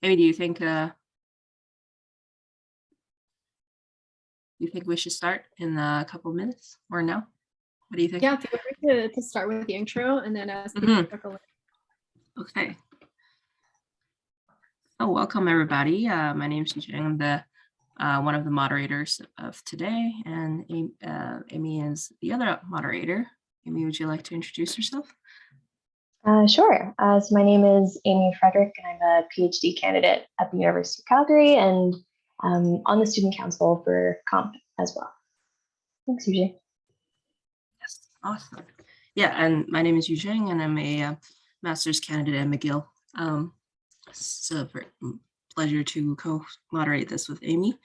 Amy, do you think we should start in a couple of minutes or no? What do you think? Yeah, feel free to start with the intro and then as people trickle in. Okay. Oh, welcome everybody. My name is Yijing. I'm the one of the moderators of today, and Amy is the other moderator. Amy, would you like to introduce yourself? Sure. So my name is Amy Frederick, and I'm a PhD candidate at the University of Calgary and on the student council for COMP as well. Thanks, Yujing. Yes, awesome. Yeah, and my name is Yujing, and I'm a master's candidate at McGill. It's a pleasure to co-moderate this with Amy.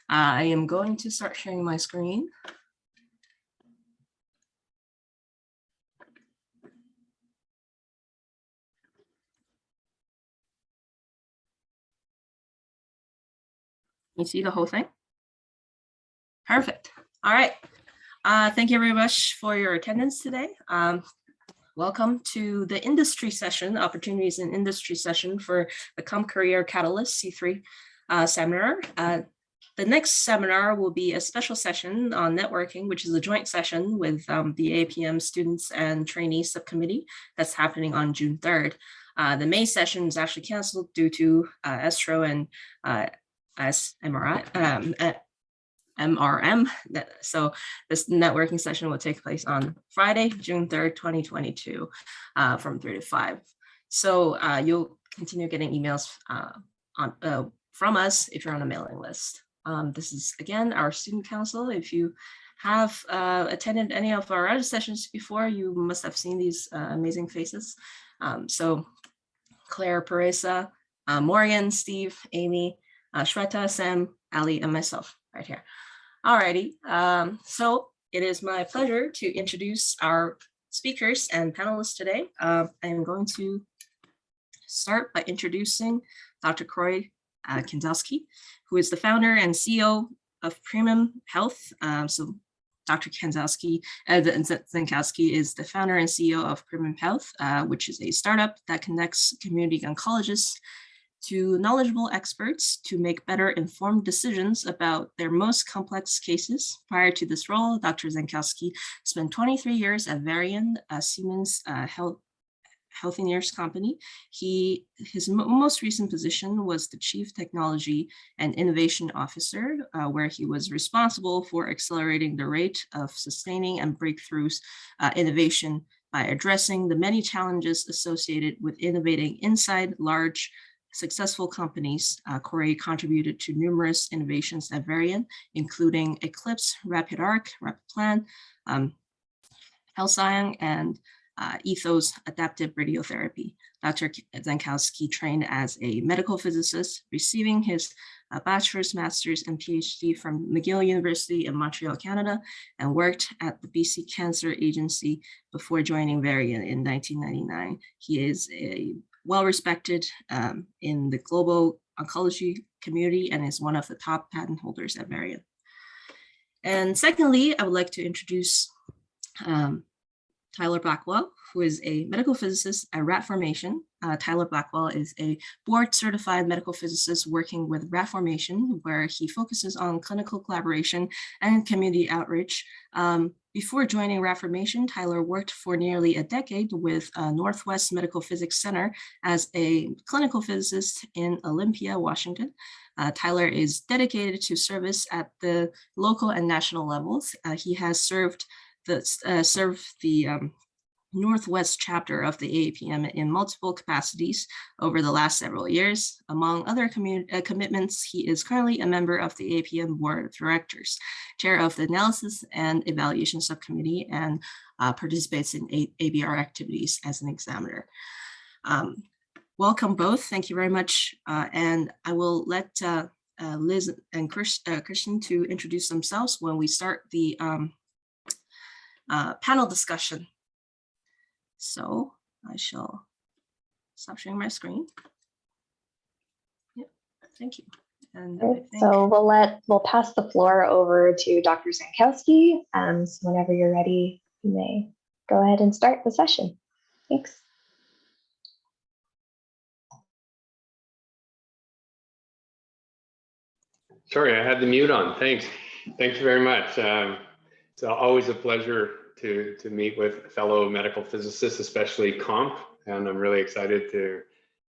I am going to start sharing my screen. You see the whole thing? Perfect. All right. Thank you very much for your attendance today. Welcome to the industry session, Opportunities in Industry session for the COMP Career Catalyst C3 seminar. The next seminar will be a special session on networking, which is a joint session with the APM Students and Trainees Subcommittee that's happening on June 3rd. The May session is actually canceled due to Estro and MRM. So this networking session will take place on Friday, June 3rd, 2022, from 3 to 5. So you'll continue getting emails from us if you're on a mailing list. This is, again, our student council. If you have attended any of our other sessions before, you must have seen these amazing faces. So Claire, Paresa, Morgan, Steve, Amy, Shweta, Sam, Ali, and myself right here. Alrighty, so it is my pleasure to introduce our speakers and panelists today. I am going to start by introducing Dr. Kroy Kenzowski, who is the founder and CEO of Premium Health. So Dr. Zenkowski is the founder and CEO of Premium Health, which is a startup that connects community oncologists to knowledgeable experts to make better informed decisions about their most complex cases. Prior to this role, Dr. Zenkowski spent 23 years at Varian, Siemens Healthineers company. His most recent position was the Chief Technology and Innovation Officer, where he was responsible for accelerating the rate of sustaining and breakthroughs innovation by addressing the many challenges associated with innovating inside large successful companies. Kroy contributed to numerous innovations at Varian, including Eclipse, RapidArc, RapidPlan, Halcyon, and Ethos Adaptive Radiotherapy. Dr. Zenkowski trained as a medical physicist, receiving his bachelor's, master's, and PhD from McGill University in Montreal, Canada, and worked at the BC Cancer Agency before joining Varian in 1999. He is a well-respected in the global oncology community and is one of the top patent holders at Varian. And secondly, I would like to introduce Tyler Blackwell, who is a medical physicist at RapFormation. Tyler Blackwell is a board-certified medical physicist working with RapFormation, where he focuses on clinical collaboration and community outreach. Before joining RapFormation, Tyler worked for nearly a decade with Northwest Medical Physics Center as a clinical physicist in Olympia, Washington. Tyler is dedicated to service at the local and national levels. He has served the Northwest chapter of the AAPM in multiple capacities over the last several years. Among other commitments, he is currently a member of the AAPM Board of Directors, chair of the Analysis and Evaluation Subcommittee, and participates in ABR activities as an examiner. Welcome both. Thank you very much. And I will let Liz and Christian to introduce themselves when we start the panel discussion. So I shall stop sharing my screen. Yep, thank you. And so we'll pass the floor over to Dr. Zenkowski. So whenever you're ready, you may go ahead and start the session. Thanks. Sorry, I had the mute on. Thanks. Thank you very much. It's always a pleasure to meet with fellow medical physicists, especially comp, and I'm really excited to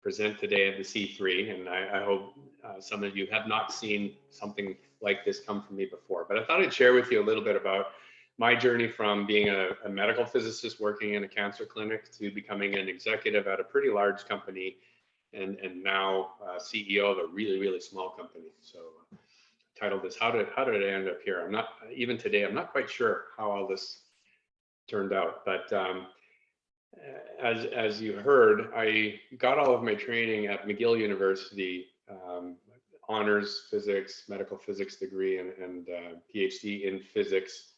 present today at the C3. And I hope some of you have not seen something like this come from me before. But I thought I'd share with you a little bit about my journey from being a medical physicist working in a cancer clinic to becoming an executive at a pretty large company, and now CEO of a really, really small company. So titled this, how did I end up here? I'm not, even today, I'm not quite sure how all this turned out, but as you heard, I got all of my training at McGill University, honors physics, medical physics degree, and PhD in physics,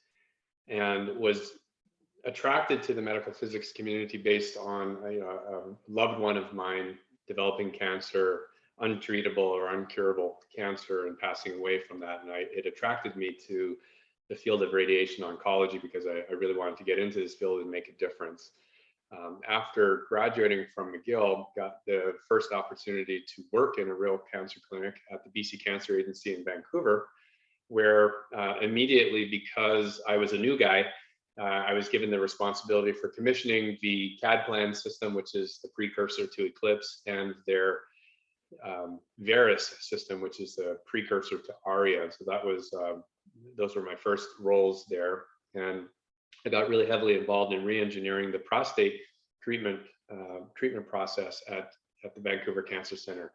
and was attracted to the medical physics community based on a loved one of mine developing cancer, untreatable or uncurable cancer, and passing away from that. And it attracted me to the field of radiation oncology because I really wanted to get into this field and make a difference. After graduating from McGill, got the first opportunity to work in a real cancer clinic at the BC Cancer Agency in Vancouver, where immediately, because I was a new guy, I was given the responsibility for commissioning the CAD-PLAN system, which is the precursor to Eclipse, and their Veris system, which is the precursor to ARIA. So that was, those were my first roles there. And I got really heavily involved in re-engineering the prostate treatment process at the Vancouver Cancer Center.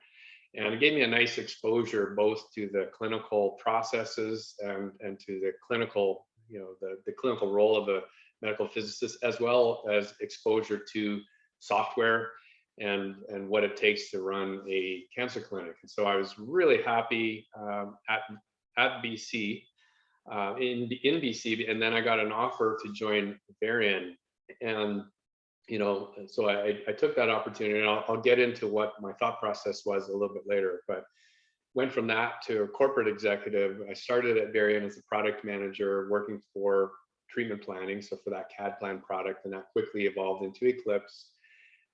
And it gave me a nice exposure both to the clinical processes and to the clinical, the clinical role of a medical physicist, as well as exposure to software and what it takes to run a cancer clinic. And so I was really happy at BC, in BC, and then I got an offer to join Varian. And so I took that opportunity, and I'll get into what my thought process was a little bit later, but went from that to a corporate executive. I started at Varian as a product manager working for treatment planning, so for that CAD-PLAN product, and that quickly evolved into Eclipse.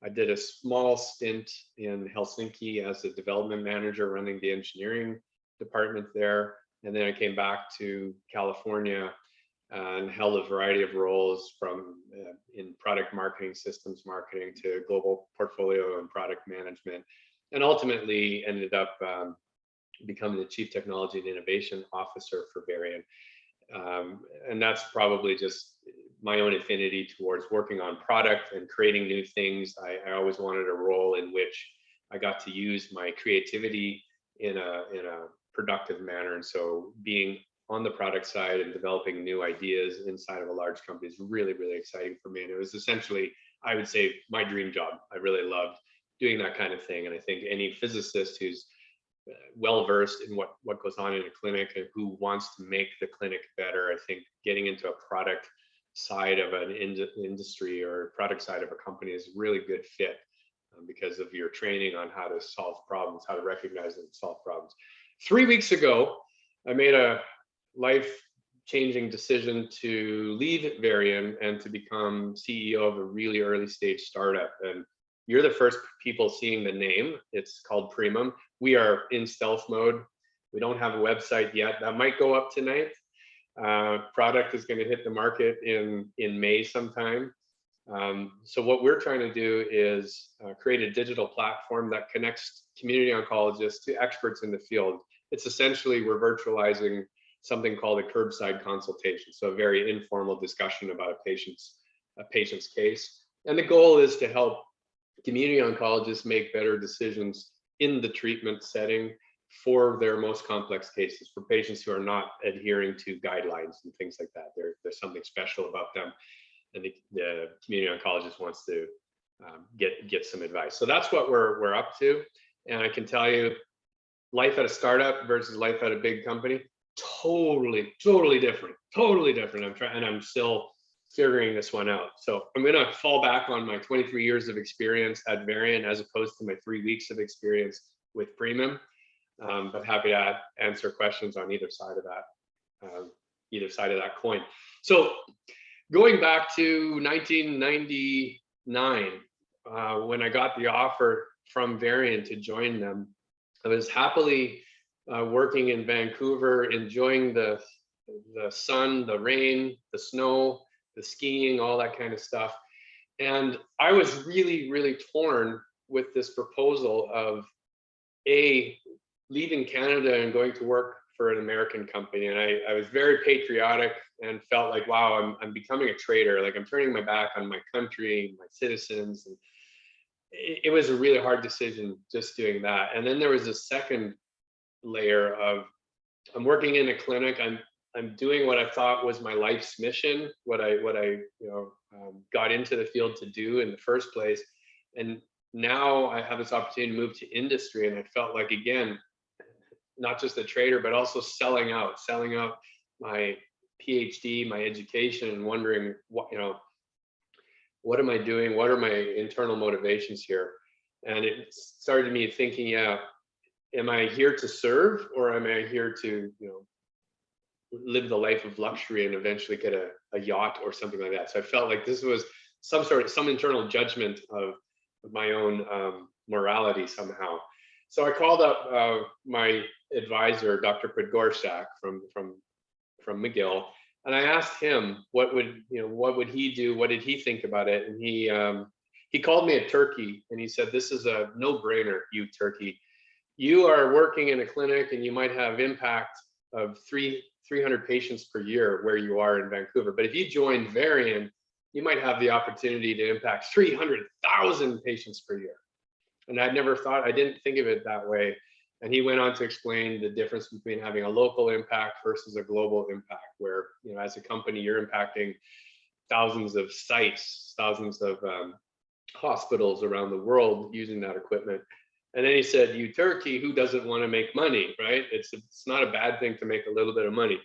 I did a small stint in Helsinki as a development manager running the engineering department there, and then I came back to California and held a variety of roles from in product marketing, systems marketing, to global portfolio and product management, and ultimately ended up becoming the Chief Technology and Innovation Officer for Varian. And that's probably just my own affinity towards working on product and creating new things. I always wanted a role in which I got to use my creativity in a productive manner. And so being on the product side and developing new ideas inside of a large company is really, really exciting for me. And it was essentially, I would say, my dream job. I really loved doing that kind of thing. And I think any physicist who's well versed in what goes on in a clinic and who wants to make the clinic better, I think getting into a product side of an industry or product side of a company is a really good fit because of your training on how to solve problems, how to recognize and solve problems. 3 weeks ago, I made a life-changing decision to leave Varian and to become CEO of a really early stage startup. And you're the first people seeing the name. It's called Primum. We are in stealth mode. We don't have a website yet. That might go up tonight. Product is going to hit the market in May sometime. So what we're trying to do is create a digital platform that connects community oncologists to experts in the field. It's essentially, we're virtualizing something called a curbside consultation, so a very informal discussion about a patient's case. And the goal is to help community oncologists make better decisions in the treatment setting for their most complex cases, for patients who are not adhering to guidelines and things like that. There's something special about them, and the community oncologist wants to get some advice. So that's what we're up to. And I can tell you, life at a startup versus life at a big company, totally different. I'm still figuring this one out. So I'm going to fall back on my 23 years of experience at Varian as opposed to my 3 weeks of experience with Primum. But happy to answer questions on either side of that coin. So going back to 1999, when I got the offer from Varian to join them, I was happily working in Vancouver, enjoying the sun, the rain, the snow, the skiing, all that kind of stuff. And I was really, really torn with this proposal of leaving Canada and going to work for an American company. And I was very patriotic and felt like, wow, I'm becoming a traitor. Like I'm turning my back on my country, my citizens. And it was a really hard decision just doing that. And then there was a second layer of, I'm working in a clinic. I'm doing what I thought was my life's mission, what I got into the field to do in the first place. And now I have this opportunity to move to industry, and I felt like, again, not just a trader, but also selling out my PhD, my education, and wondering what am I doing? What are my internal motivations here? And it started me thinking, yeah, am I here to serve, or am I here to, live the life of luxury and eventually get a yacht or something like that? So I felt like this was some internal judgment of my own morality somehow. So I called up my advisor, Dr. Podgorszak from McGill, and I asked him what would he do? What did he think about it? And he called me a turkey, and he said, "This is a no-brainer, you turkey. You are working in a clinic, and you might have impact of 300 patients per year where you are in Vancouver. But if you join Varian, you might have the opportunity to impact 300,000 patients per year." And I didn't think of it that way. And he went on to explain the difference between having a local impact versus a global impact, where, as a company, you're impacting thousands of sites, thousands of hospitals around the world using that equipment. And then he said, "You turkey, who doesn't want to make money, right? It's not a bad thing to make a little bit of money."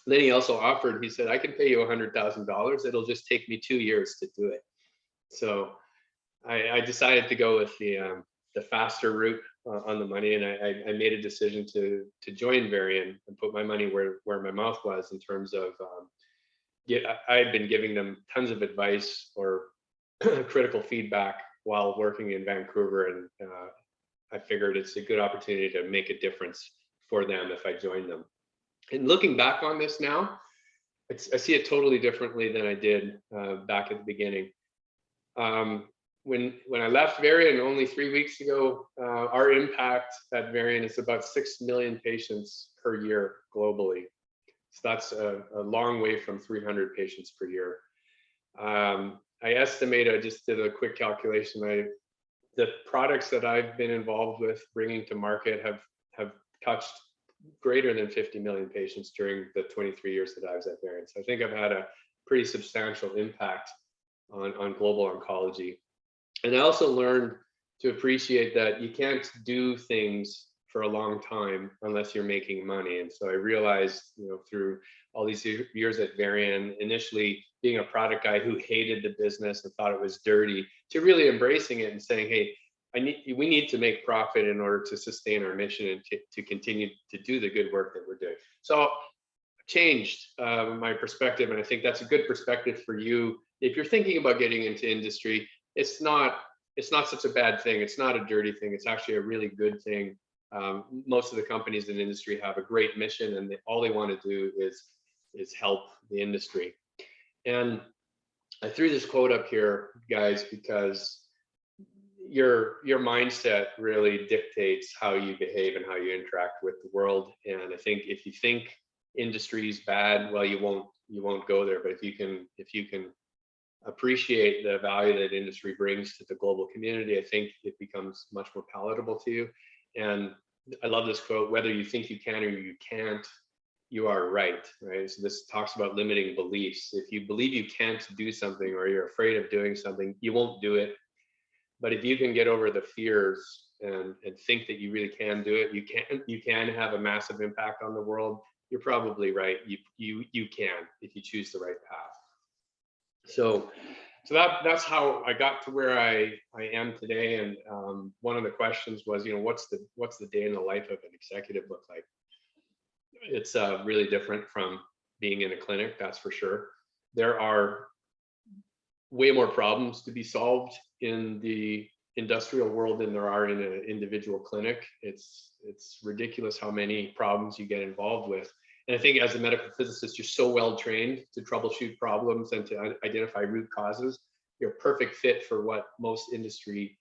And then he also offered, he said, "I can pay you $100,000. It'll just take me 2 years to do it." So I decided to go with the faster route on the money, and I made a decision to join Varian and put my money where my mouth was in terms of I had been giving them tons of advice or critical feedback while working in Vancouver, and I figured it's a good opportunity to make a difference for them if I join them. And looking back on this now, I see it totally differently than I did back at the beginning. When I left Varian only 3 weeks ago, our impact at Varian is about 6 million patients per year globally. So that's a long way from 300 patients per year. I estimate, I just did a quick calculation, the products that I've been involved with bringing to market have touched greater than 50 million patients during the 23 years that I was at Varian. So I think I've had a pretty substantial impact on global oncology. And I also learned to appreciate that you can't do things for a long time unless you're making money. And so I realized, through all these years at Varian, initially being a product guy who hated the business and thought it was dirty, to really embracing it and saying, "Hey, we need to make profit in order to sustain our mission and to continue to do the good work that we're doing." So I changed my perspective, and I think that's a good perspective for you. If you're thinking about getting into industry, it's not such a bad thing. It's not a dirty thing. It's actually a really good thing. Most of the companies in the industry have a great mission, and all they want to do is help the industry. And I threw this quote up here, guys, because your mindset really dictates how you behave and how you interact with the world. And I think if you think industry is bad, well, you won't go there. But if you can appreciate the value that industry brings to the global community, I think it becomes much more palatable to you. And I love this quote: "Whether you think you can or you can't, you are right." So this talks about limiting beliefs. If you believe you can't do something, or you're afraid of doing something, you won't do it. But if you can get over the fears and think that you really can do it, you can have a massive impact on the world, you're probably right. You can, if you choose the right path. So that's how I got to where I am today. And one of the questions was, what's the day in the life of an executive look like? It's really different from being in a clinic, that's for sure. There are way more problems to be solved in the industrial world than there are in an individual clinic. It's ridiculous how many problems you get involved with. And I think as a medical physicist, you're so well trained to troubleshoot problems and to identify root causes. You're a perfect fit for what most industry,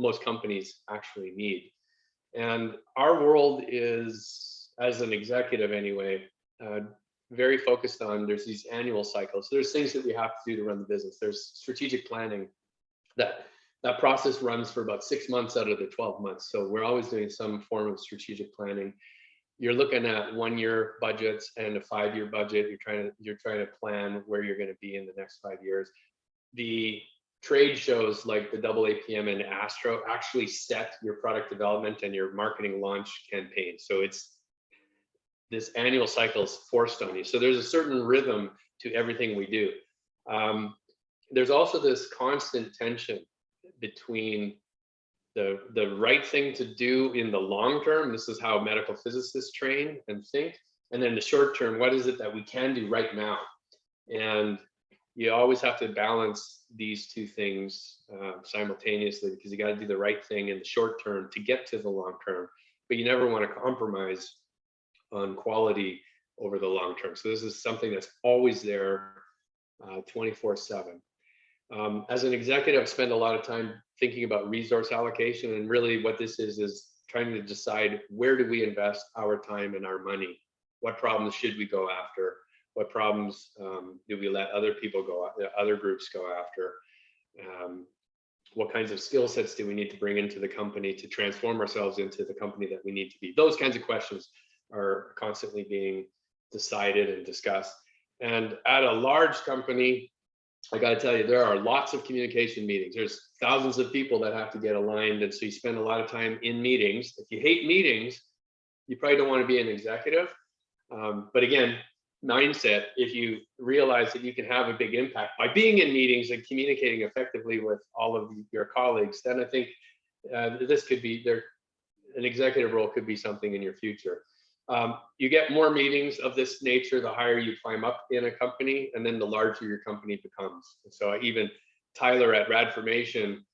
most companies actually need. And our world is, as an executive anyway, very focused on, there's these annual cycles. There's things that we have to do to run the business. There's strategic planning. That process runs for about 6 months out of the 12 months. So we're always doing some form of strategic planning. You're looking at 1-year budgets and a 5-year budget. You're trying to plan where you're going to be in the next 5 years. The trade shows like the AAPM and Astro actually set your product development and your marketing launch campaign. So it's this annual cycle is forced on you. So there's a certain rhythm to everything we do. There's also this constant tension between the right thing to do in the long term. This is how medical physicists train and think. And then the short term, what is it that we can do right now? And you always have to balance these two things simultaneously, because you got to do the right thing in the short term to get to the long term, but you never want to compromise on quality over the long term. So this is something that's always there 24/7. As an executive, I spend a lot of time thinking about resource allocation, and really what this is trying to decide, where do we invest our time and our money? What problems should we go after? What problems do we let other people go, other groups go after? What kinds of skill sets do we need to bring into the company to transform ourselves into the company that we need to be? Those kinds of questions are constantly being decided and discussed. And at a large company, I got to tell you, there are lots of communication meetings. There's thousands of people that have to get aligned. And so you spend a lot of time in meetings. If you hate meetings, you probably don't want to be an executive. But again, mindset, if you realize that you can have a big impact by being in meetings and communicating effectively with all of your colleagues, then I think this could be there. An executive role could be something in your future. You get more meetings of this nature the higher you climb up in a company, and then the larger your company becomes. And so even Tyler at Radformation,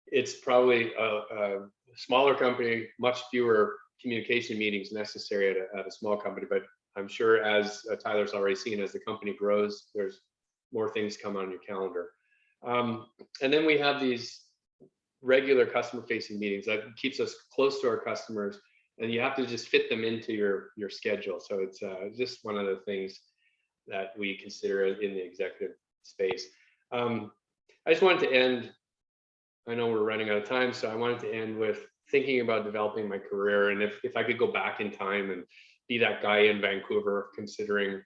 it's probably a smaller company, much fewer communication meetings necessary at a small company. But I'm sure, as Tyler's already seen, as the company grows, there's more things come on your calendar. And then we have these regular customer-facing meetings that keeps us close to our customers, and you have to just fit them into your schedule. So it's just one of the things that we consider in the executive space. I just wanted to end, I know we're running out of time, so I wanted to end with thinking about developing my career. And if I could go back in time and be that guy in Vancouver considering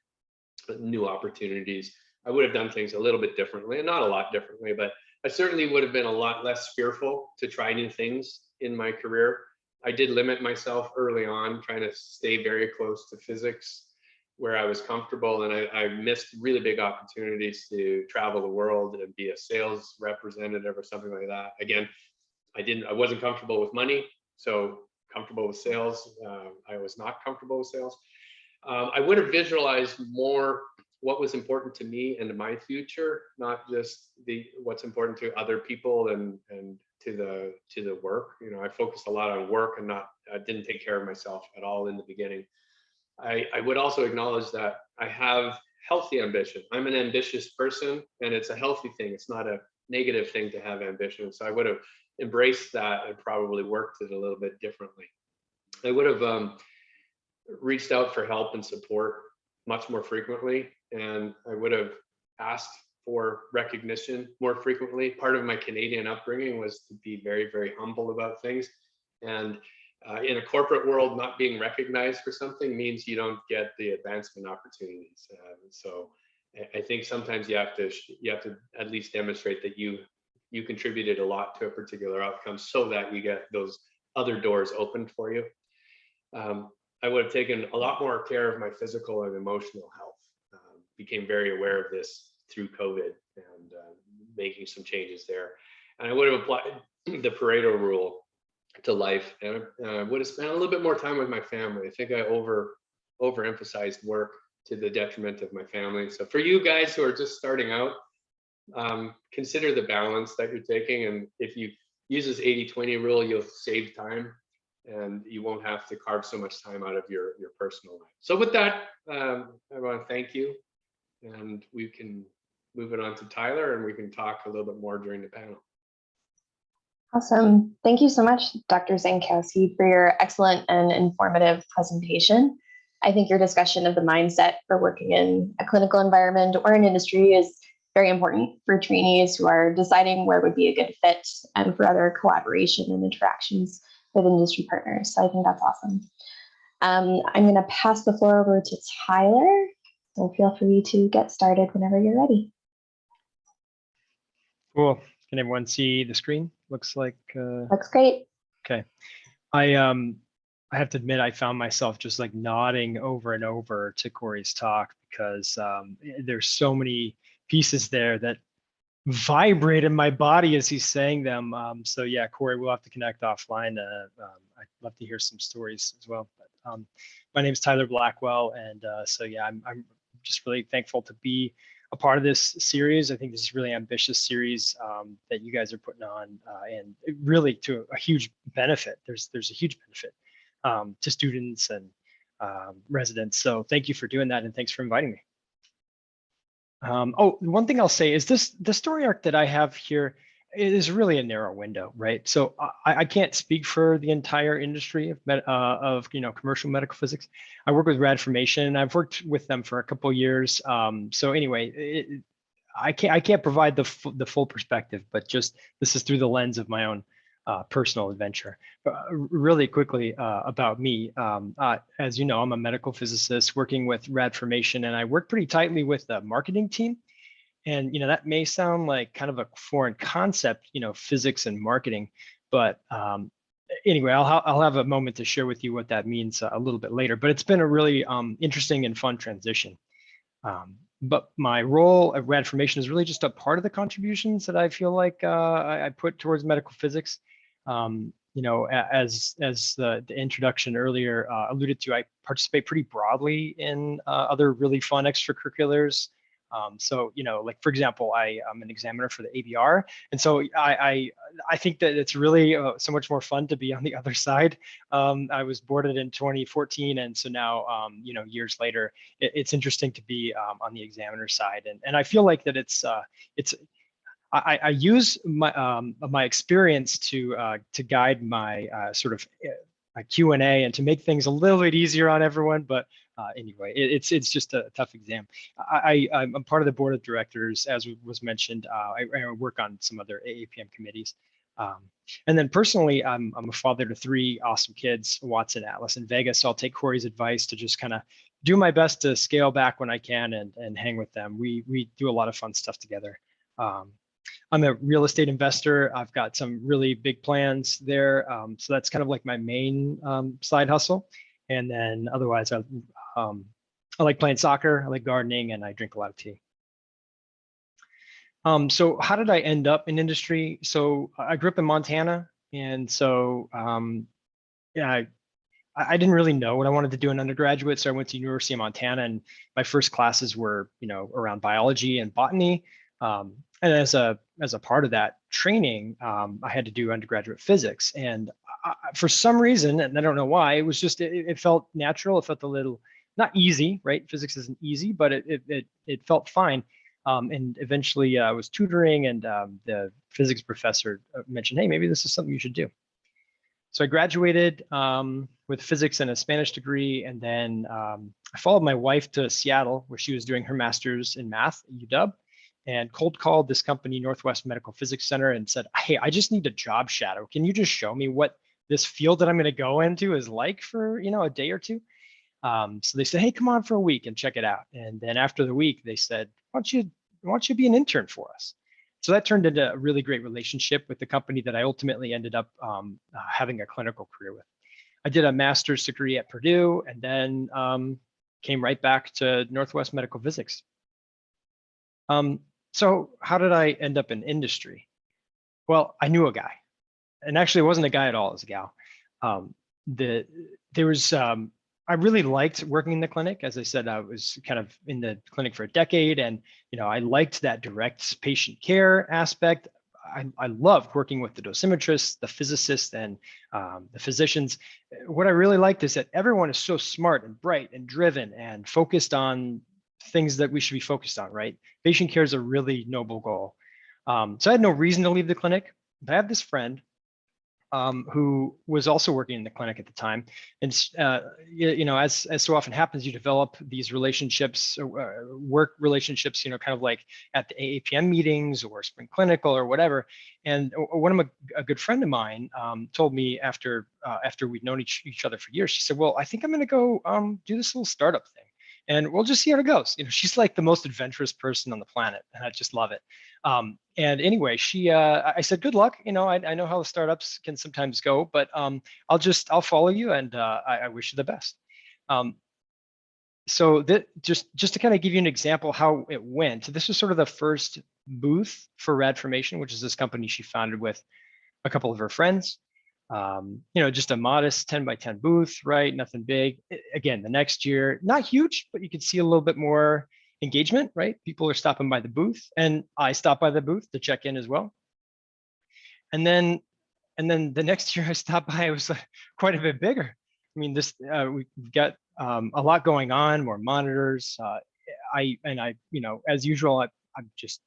new opportunities, I would have done things a little bit differently, and not a lot differently, but I certainly would have been a lot less fearful to try new things in my career. I did limit myself early on, trying to stay very close to physics where I was comfortable, and I missed really big opportunities to travel the world and be a sales representative or something like that. Again, I wasn't comfortable with money, so comfortable with sales. I was not comfortable with sales. I would have visualized more what was important to me and to my future, not just what's important to other people and to the work. You know, I focused a lot on work and I didn't take care of myself at all in the beginning. I would also acknowledge that I have healthy ambition. I'm an ambitious person, and it's a healthy thing. It's not a negative thing to have ambition. So I would have embraced that and probably worked it a little bit differently. I would have reached out for help and support much more frequently, and I would have asked for recognition more frequently. Part of my Canadian upbringing was to be very, very humble about things. And in a corporate world, not being recognized for something means you don't get the advancement opportunities. So I think sometimes you have to at least demonstrate that you contributed a lot to a particular outcome so that you get those other doors opened for you. I would have taken a lot more care of my physical and emotional health. Became very aware of this through COVID and making some changes there. And I would have applied the Pareto rule to life, and I would have spent a little bit more time with my family. I think I overemphasized work to the detriment of my family. So for you guys who are just starting out, consider the balance that you're taking. And if you use this 80-20 rule, you'll save time and you won't have to carve so much time out of your personal life. So with that, I want to thank you, and we can move it on to Tyler, and we can talk a little bit more during the panel. Awesome. Thank you so much, Dr. Zankowski, for your excellent and informative presentation. I think your discussion of the mindset for working in a clinical environment or an industry is very important for trainees who are deciding where would be a good fit and for other collaboration and interactions with industry partners. So I think that's awesome. I'm going to pass the floor over to Tyler. So feel free to get started whenever you're ready. Cool. Can everyone see the screen? Looks like Looks great. okay. I have to admit, I found myself just like nodding over and over to Corey's talk because there's so many pieces there that vibrate in my body as he's saying them. So yeah, Corey, we'll have to connect offline. I'd love to hear some stories as well. But my name is Tyler Blackwell, and so yeah, I'm just really thankful to be a part of this series. I think this is a really ambitious series that you guys are putting on, and really to a huge benefit. There's a huge benefit to students and residents. So thank you for doing that, and thanks for inviting me. Oh, one thing I'll say is the story arc that I have here is really a narrow window, right? So I can't speak for the entire industry of commercial medical physics. I work with Radformation. I've worked with them for a couple of years. So anyway, I can't provide the full perspective, but just this is through the lens of my own personal adventure. Really quickly about me, as you know, I'm a medical physicist working with Radformation, and I work pretty tightly with the marketing team. And that may sound like kind of a foreign concept, physics and marketing, but anyway, I'll have a moment to share with you what that means a little bit later. But it's been a really interesting and fun transition. But my role at Radformation is really just a part of the contributions that I feel like I put towards medical physics. As the introduction earlier alluded to, I participate pretty broadly in other really fun extracurriculars. So, like, for example, I'm an examiner for the ABR. And so I think that it's really so much more fun to be on the other side. I was boarded in 2014. And so now, years later, it's interesting to be on the examiner side. And I feel like that I use my experience to guide my sort of Q&A and to make things a little bit easier on everyone. But anyway, it's just a tough exam. I'm part of the board of directors, as was mentioned. I work on some other AAPM committees. And then personally, I'm a father to 3 awesome kids, Watson, Atlas, and Vega. So I'll take Corey's advice to just kind of do my best to scale back when I can and hang with them. We do a lot of fun stuff together. I'm a real estate investor. I've got some really big plans there. So that's kind of like my main side hustle. And then otherwise, I like playing soccer, I like gardening, and I drink a lot of tea. So how did I end up in industry? So I grew up in Montana. And so, yeah, I didn't really know what I wanted to do in undergraduate. So I went to University of Montana, and my first classes were, around biology and botany. And as a part of that training, I had to do undergraduate physics. And for some reason, and I don't know why, it was just, it felt natural. It felt a little, not easy, right? Physics isn't easy, but it felt fine. And eventually I was tutoring, and the physics professor mentioned, hey, maybe this is something you should do. So I graduated with physics and a Spanish degree. And then I followed my wife to Seattle, where she was doing her master's in math at UW. And cold called this company, Northwest Medical Physics Center, and said, hey, I just need a job shadow. Can you just show me what this field that I'm going to go into is like for, a day or two? So they said, hey, come on for a week and check it out. And then after the week, they said, why don't you be an intern for us? So that turned into a really great relationship with the company that I ultimately ended up having a clinical career with. I did a master's degree at Purdue, and then came right back to Northwest Medical Physics. So how did I end up in industry? Well, I knew a guy, and actually it wasn't a guy at all, it was a gal. I I really liked working in the clinic. As I said, I was kind of in the clinic for a decade, and I liked that direct patient care aspect. I loved working with the dosimetrists, the physicists, and the physicians. What I really liked is that everyone is so smart and bright and driven and focused on things that we should be focused on, right? Patient care is a really noble goal. So I had no reason to leave the clinic. But I have this friend who was also working in the clinic at the time. And, as so often happens, you develop these relationships, work relationships, kind of like at the AAPM meetings or Spring Clinical or whatever. And one of a good friend of mine told me after we'd known each other for years, she said, well, I think I'm going to go do this little startup thing. And we'll just see how it goes. She's like the most adventurous person on the planet, and I just love it. And anyway, I said, good luck. I know how the startups can sometimes go, but I'll follow you, and I wish you the best. So just to kind of give you an example how it went, this was sort of the first booth for Radformation, which is this company she founded with a couple of her friends. Just a modest 10 by 10 booth, right? Nothing big. Again, the next year, not huge, but you could see a little bit more engagement, right? People are stopping by the booth, and I stopped by the booth to check in as well. And then the next year I stopped by, it was quite a bit bigger. I mean, we've got a lot going on, more monitors. As usual, I'm just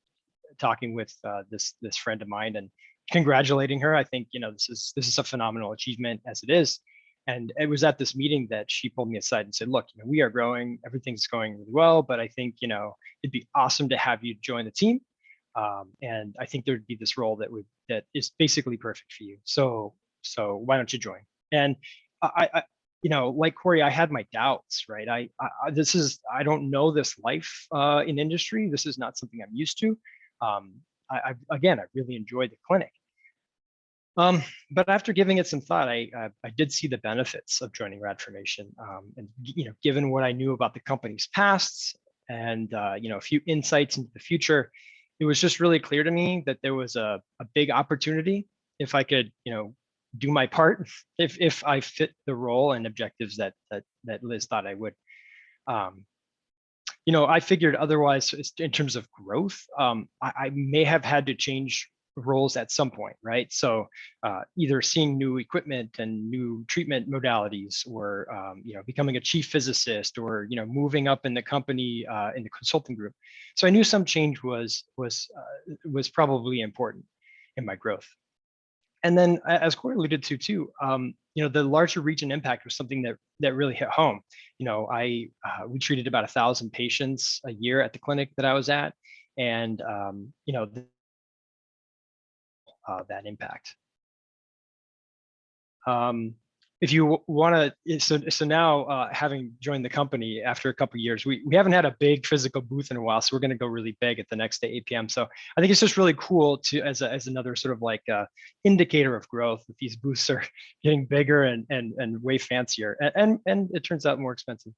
talking with this friend of mine and congratulating her. I think this is a phenomenal achievement as it is. And it was at this meeting that she pulled me aside and said, look, we are growing, everything's going really well, but I think it'd be awesome to have you join the team. And I think there'd be this role that is basically perfect for you. So why don't you join? And I like Corey, I had my doubts, right? I don't know this life in industry. This is not something I'm used to. I really enjoyed the clinic. But after giving it some thought, I did see the benefits of joining Radformation. And given what I knew about the company's pasts and a few insights into the future, it was just really clear to me that there was a big opportunity if I could, do my part, if I fit the role and objectives that Liz thought I would. I figured otherwise in terms of growth, I may have had to change roles at some point, right? So either seeing new equipment and new treatment modalities, or becoming a chief physicist, or moving up in the company in the consulting group. So I knew some change was probably important in my growth. And then, as Corey alluded to too, the larger region impact was something that really hit home. We treated about 1,000 patients a year at the clinic that I was at, and that impact. If you want to, so now having joined the company after a couple of years, we haven't had a big physical booth in a while, so we're going to go really big at the next AAPM. So I think it's just really cool to as another sort of like indicator of growth that these booths are getting bigger and way fancier, and it turns out more expensive.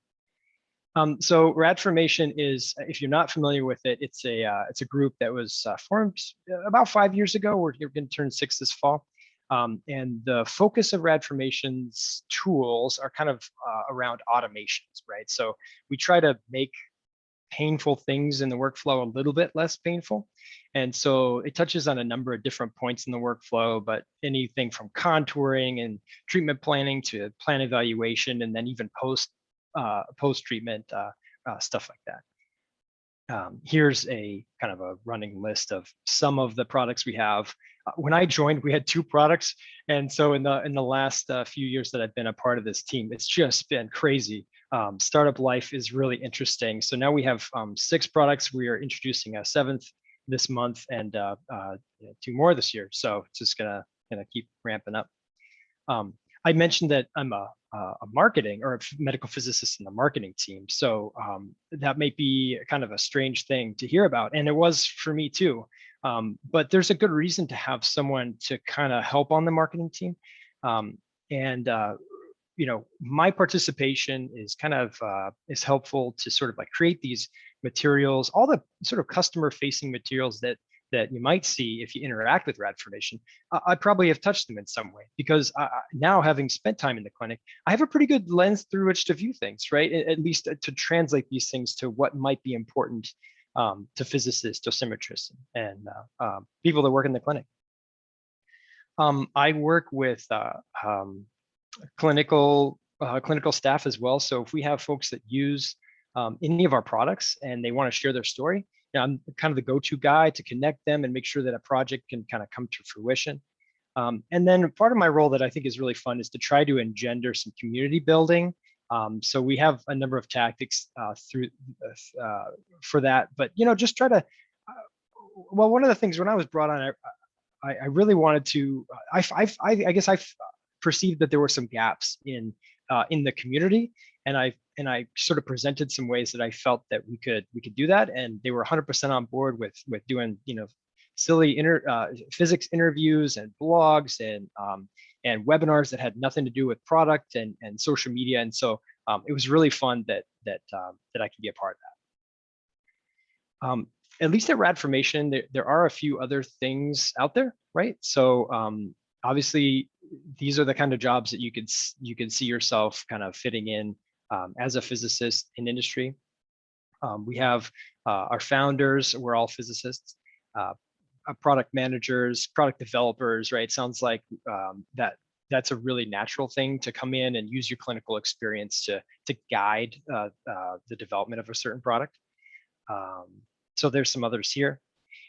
So Radformation is, if you're not familiar with it, it's a group that was formed about 5 years ago. We're going to turn 6 this fall. And the focus of Radformation's tools are kind of around automations, right? So we try to make painful things in the workflow a little bit less painful. And so it touches on a number of different points in the workflow, but anything from contouring and treatment planning to plan evaluation, and then even post-treatment stuff like that. Here's a kind of a running list of some of the products we have. When I joined, we had 2 products, and so in the last few years that I've been a part of this team, it's just been crazy. Startup life is really interesting. So now we have 6 products. We are introducing a 7th this month, and 2 more this year. So it's just gonna keep ramping up. I mentioned that I'm a marketing or a medical physicist in the marketing team. So that may be kind of a strange thing to hear about. And it was for me too. But there's a good reason to have someone to kind of help on the marketing team. My participation is kind of is helpful to sort of like create these materials, all the sort of customer facing materials that that you might see if you interact with Radformation, I probably have touched them in some way, because now, having spent time in the clinic, I have a pretty good lens through which to view things, right? At least to translate these things to what might be important to physicists, dosimetrists, and people that work in the clinic. I work with clinical staff as well. So if we have folks that use any of our products and they want to share their story, I'm kind of the go-to guy to connect them and make sure that a project can kind of come to fruition. And then part of my role that I think is really fun is to try to engender some community building. So we have a number of tactics for that, but just try to. Well, one of the things when I was brought on, I really wanted to. I guess I perceived that there were some gaps in the community, and I sort of presented some ways that I felt that we could do that, and they were 100% on board with doing silly physics interviews and blogs and webinars that had nothing to do with product and social media, and so it was really fun that I could be a part of that. At least at Radformation, there are a few other things out there, right? So obviously, these are the kind of jobs that you can see yourself kind of fitting in as a physicist in industry. We have our founders, we're all physicists, product managers, product developers, right? Sounds like that's a really natural thing to come in and use your clinical experience to guide the development of a certain product. So there's some others here.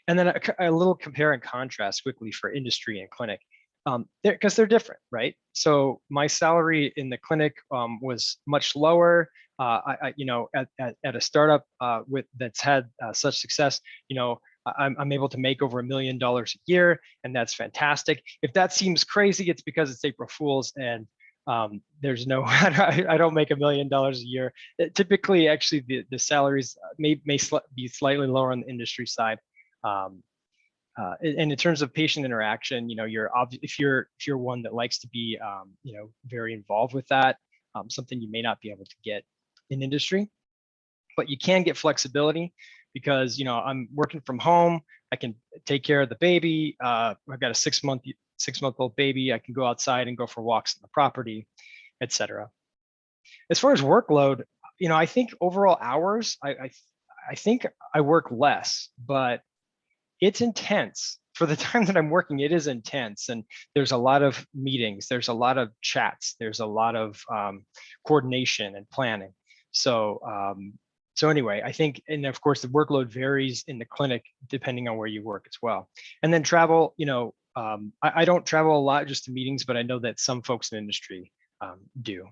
And then a little compare and contrast quickly for industry and clinic, because they're different, right? So my salary in the clinic was much lower. At a startup that's had such success, I'm able to make over $1 million a year, and that's fantastic. If that seems crazy, it's because it's April Fool's, and there's no, I don't make $1 million a year. Typically, actually, the salaries may be slightly lower on the industry side. And in terms of patient interaction, if you're one that likes to be, very involved with that, something you may not be able to get in industry, but you can get flexibility because, I'm working from home. I can take care of the baby. I've got a six-month-old baby. I can go outside and go for walks on the property, etc. As far as workload, I think overall hours, I think I work less, but it's intense. For the time that I'm working, it is intense, and there's a lot of meetings, there's a lot of chats, there's a lot of coordination and planning. So anyway, I think, and of course, the workload varies in the clinic depending on where you work as well. And then travel, I don't travel a lot just to meetings, but I know that some folks in industry do.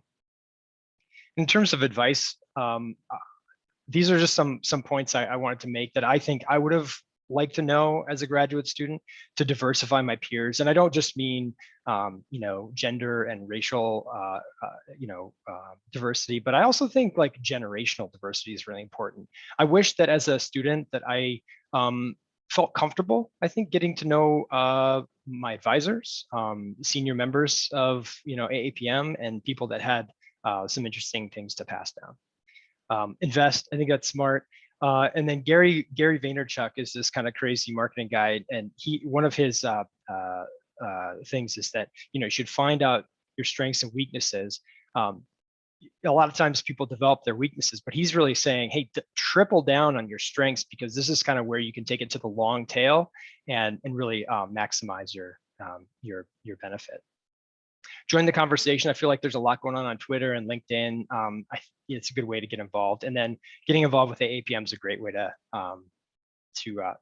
In terms of advice, these are just some points I wanted to make that I think I would have liked to know as a graduate student to diversify my peers. And I don't just mean, gender and racial, diversity, but I also think like generational diversity is really important. I wish that as a student that I felt comfortable, I think, getting to know my advisors, senior members of, AAPM, and people that had some interesting things to pass down. Invest, I think that's smart. And then Gary Vaynerchuk is this kind of crazy marketing guy, and one of his things is that you should find out your strengths and weaknesses. A lot of times people develop their weaknesses, but he's really saying, hey, triple down on your strengths, because this is kind of where you can take it to the long tail and really maximize your benefit. Join the conversation. I feel like there's a lot going on Twitter and LinkedIn. It's a good way to get involved, and then getting involved with the APM is a great way to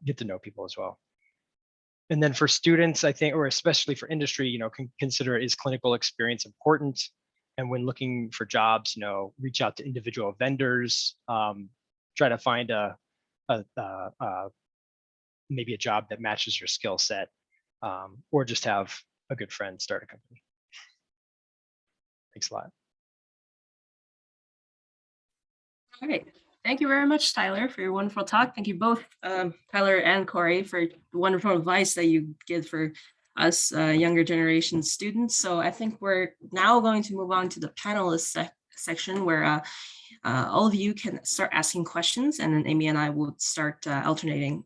get to know people as well. And then for students, I think, or especially for industry, consider, is clinical experience important? And when looking for jobs, reach out to individual vendors, try to find maybe a job that matches your skill set, or just have a good friend start a company. Thanks a lot. All right. Thank you very much, Tyler, for your wonderful talk. Thank you both, Tyler and Corey, for the wonderful advice that you give for us younger generation students. So I think we're now going to move on to the panelist section where all of you can start asking questions, and then Amy and I will start alternating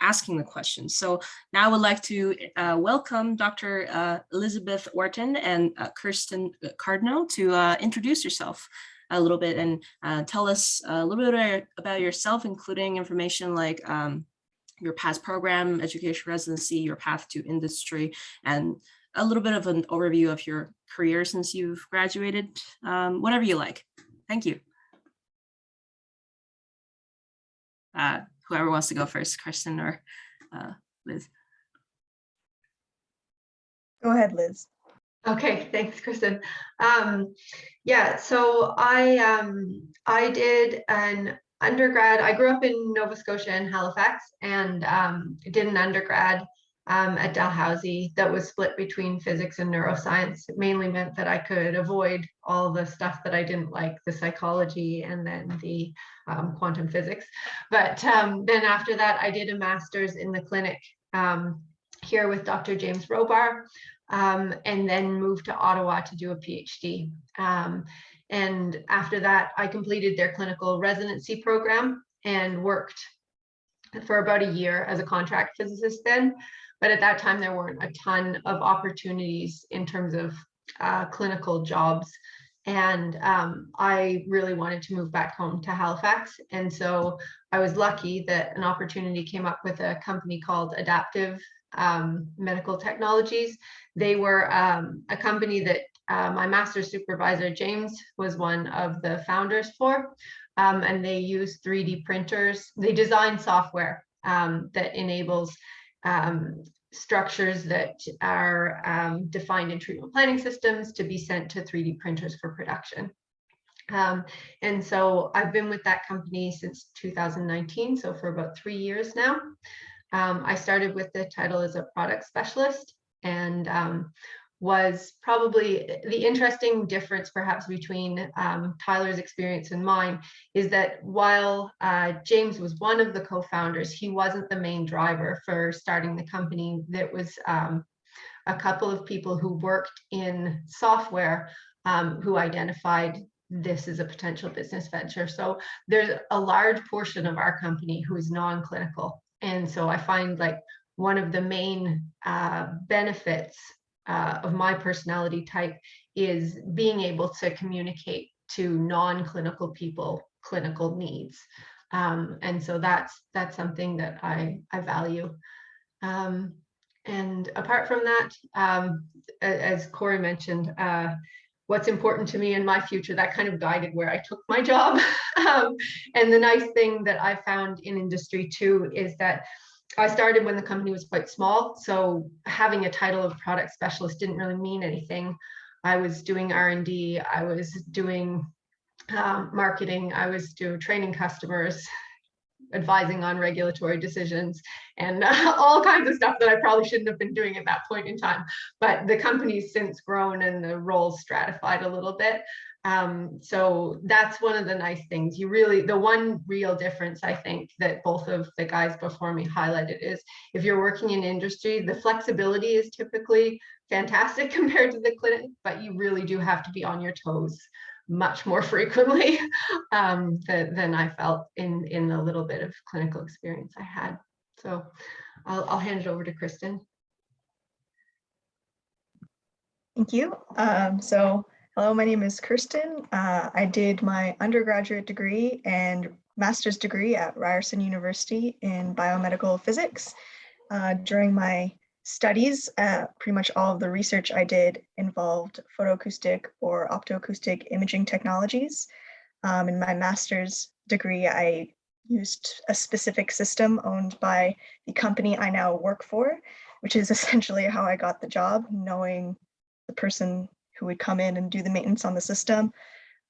asking the questions. So now I would like to welcome Dr. Elizabeth Wharton and Kirsten Cardinal to introduce yourself a little bit and tell us a little bit about yourself, including information like your past program, education residency, your path to industry, and a little bit of an overview of your career since you've graduated, whatever you like. Thank you. Whoever wants to go first, Kristen or Liz. Go ahead, Liz. Okay, thanks, Kristen. Yeah, so I did an undergrad. I grew up in Nova Scotia and Halifax, and did an undergrad at Dalhousie that was split between physics and neuroscience. It mainly meant that I could avoid all the stuff that I didn't like, the psychology and then the quantum physics. But then after that, I did a master's in the clinic here with Dr. James Robar, and then moved to Ottawa to do a PhD. And after that, I completed their clinical residency program and worked for about a year as a contract physicist then. But at that time, there weren't a ton of opportunities in terms of clinical jobs. And I really wanted to move back home to Halifax. And so I was lucky that an opportunity came up with a company called Adaptive Medical Technologies. They were a company that my master's supervisor, James, was one of the founders for. And they use 3D printers. They design software that enables structures that are defined in treatment planning systems to be sent to 3D printers for production. And so I've been with that company since 2019, so for about 3 years now. I started with the title as a product specialist, and was probably the interesting difference perhaps between Tyler's experience and mine is that while James was one of the co-founders, he wasn't the main driver for starting the company. There was a couple of people who worked in software who identified this as a potential business venture. So there's a large portion of our company who is non-clinical. And so I find like one of the main benefits of my personality type is being able to communicate to non-clinical people clinical needs. And so that's something that I value. And apart from that, as Corey mentioned, what's important to me in my future, that kind of guided where I took my job. And the nice thing that I found in industry too is that I started when the company was quite small. So having a title of product specialist didn't really mean anything. I was doing R&D, I was doing marketing, I was doing training customers, advising on regulatory decisions, and all kinds of stuff that I probably shouldn't have been doing at that point in time. But the company's since grown and the roles stratified a little bit. So that's one of the nice things. The one real difference I think that both of the guys before me highlighted is if you're working in industry, the flexibility is typically fantastic compared to the clinic, but you really do have to be on your toes much more frequently than I felt in the little bit of clinical experience I had. So I'll hand it over to Kristen. Thank you. So hello, my name is Kirsten. I did my undergraduate degree and master's degree at Ryerson University in biomedical physics. During my studies, pretty much all of the research I did involved photoacoustic or optoacoustic imaging technologies. In my master's degree, I used a specific system owned by the company I now work for, which is essentially how I got the job, knowing the person who would come in and do the maintenance on the system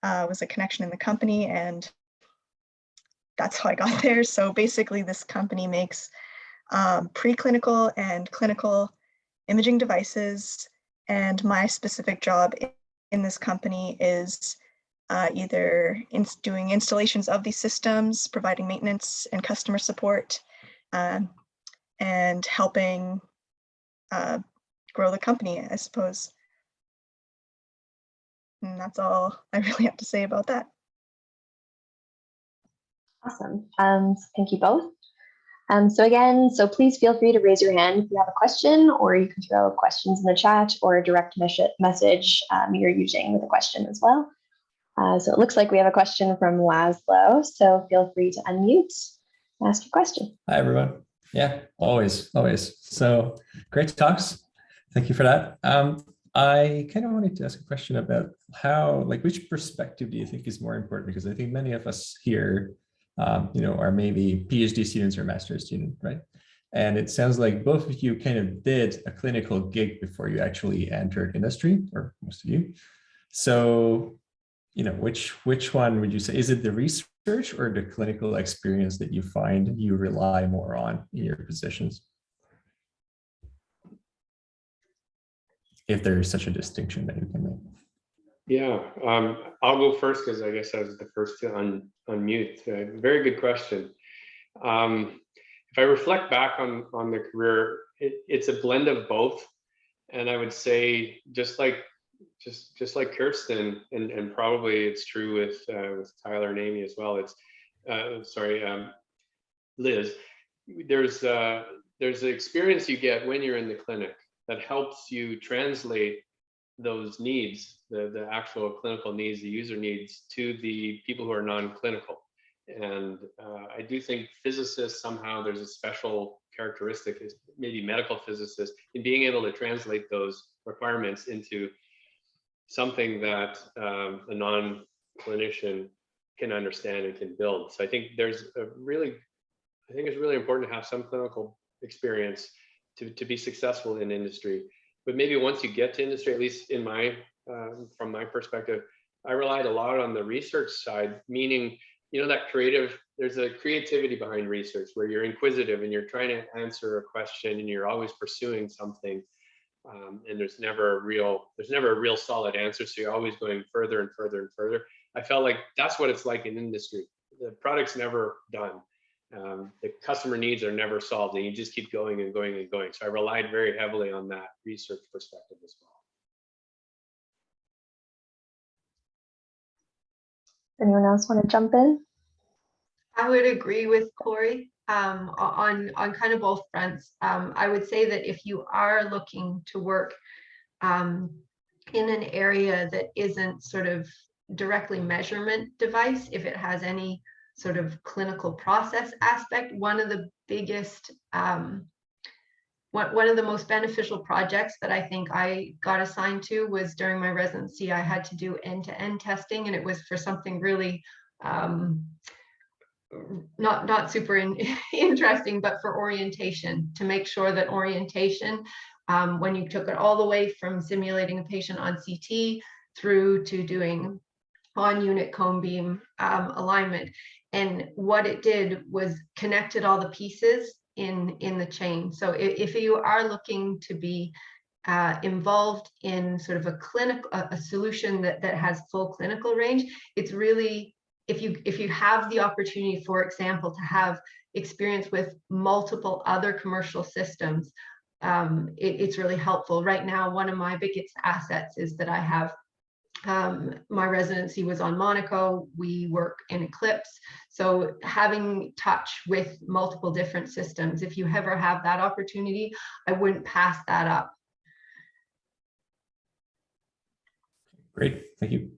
was a connection in the company, and that's how I got there. So basically this company makes preclinical and clinical imaging devices, and my specific job in this company is either doing installations of these systems, providing maintenance and customer support, and helping grow the company, I suppose. And that's all I really have to say about that. Awesome. Thank you both. So please feel free to raise your hand if you have a question, or you can throw questions in the chat or a direct message you're using with a question as well. So it looks like we have a question from Laszlo, so feel free to unmute and ask your question. Hi, everyone. Yeah, always. So great talks. Thank you for that. I kind of wanted to ask a question about which perspective do you think is more important? Because I think many of us here, are maybe PhD students or master's student, right? And it sounds like both of you kind of did a clinical gig before you actually entered industry, or most of you. So, which one would you say? Is it the research or the clinical experience that you find you rely more on in your positions? If there is such a distinction that you can make. Yeah, I'll go first because I guess I was the first to unmute. Very good question. If I reflect back on the career, it's a blend of both, and I would say just like Kirsten, and probably it's true with Tyler and Amy as well. It's Liz. There's the experience you get when you're in the clinic that helps you translate those needs, the actual clinical needs, the user needs, to the people who are non-clinical. And I do think physicists, somehow there's a special characteristic, maybe medical physicists, in being able to translate those requirements into something that a non-clinician can understand and can build. So I think it's really important to have some clinical experience to be successful in industry. But maybe once you get to industry, at least in from my perspective, I relied a lot on the research side, meaning, there's a creativity behind research where you're inquisitive and you're trying to answer a question and you're always pursuing something. And there's never a real solid answer. So you're always going further and further and further. I felt like that's what it's like in industry. The product's never done. The customer needs are never solved, and you just keep going and going and going. So I relied very heavily on that research perspective as well. Anyone else want to jump in? I would agree with Corey on kind of both fronts. I would say that if you are looking to work in an area that isn't sort of directly measurement device, if it has any sort of clinical process aspect, one of the biggest, one of the most beneficial projects that I think I got assigned to was during my residency. I had to do end-to-end testing, and it was for something really not super interesting, but for orientation, to make sure that orientation, when you took it all the way from simulating a patient on CT through to doing on-unit cone beam alignment. And what it did was connected all the pieces in the chain. So if you are looking to be involved in sort of a solution that has full clinical range, it's really, if you have the opportunity, for example, to have experience with multiple other commercial systems, it's really helpful. Right now, one of my biggest assets is that I have my residency was on Monaco. We work in Eclipse. So having touch with multiple different systems, if you ever have that opportunity, I wouldn't pass that up. Great, thank you.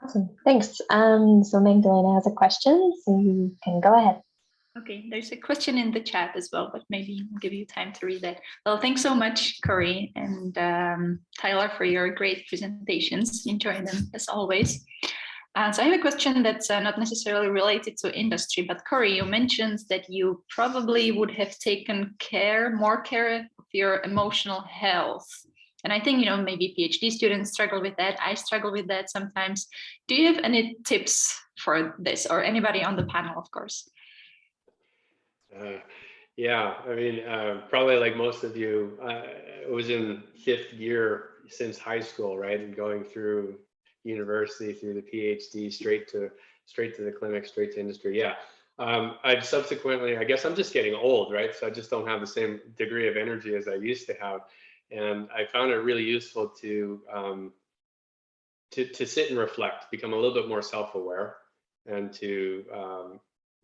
Awesome, thanks. So Magdalena has a question, so you can go ahead. Okay, there's a question in the chat as well, but maybe I'll give you time to read that. Well, thanks so much, Corey and Tyler, for your great presentations. Enjoy them as always. So I have a question that's not necessarily related to industry, but Corey, you mentioned that you probably would have taken more care of your emotional health. And I think, maybe PhD students struggle with that. I struggle with that sometimes. Do you have any tips for this, or anybody on the panel, of course? Yeah, I mean, probably like most of you, I was in 5th year since high school, right? And going through university, through the PhD, straight to the clinic, straight to industry. Yeah. I've subsequently, I guess I'm just getting old, right? So I just don't have the same degree of energy as I used to have. And I found it really useful to sit and reflect, become a little bit more self-aware, and to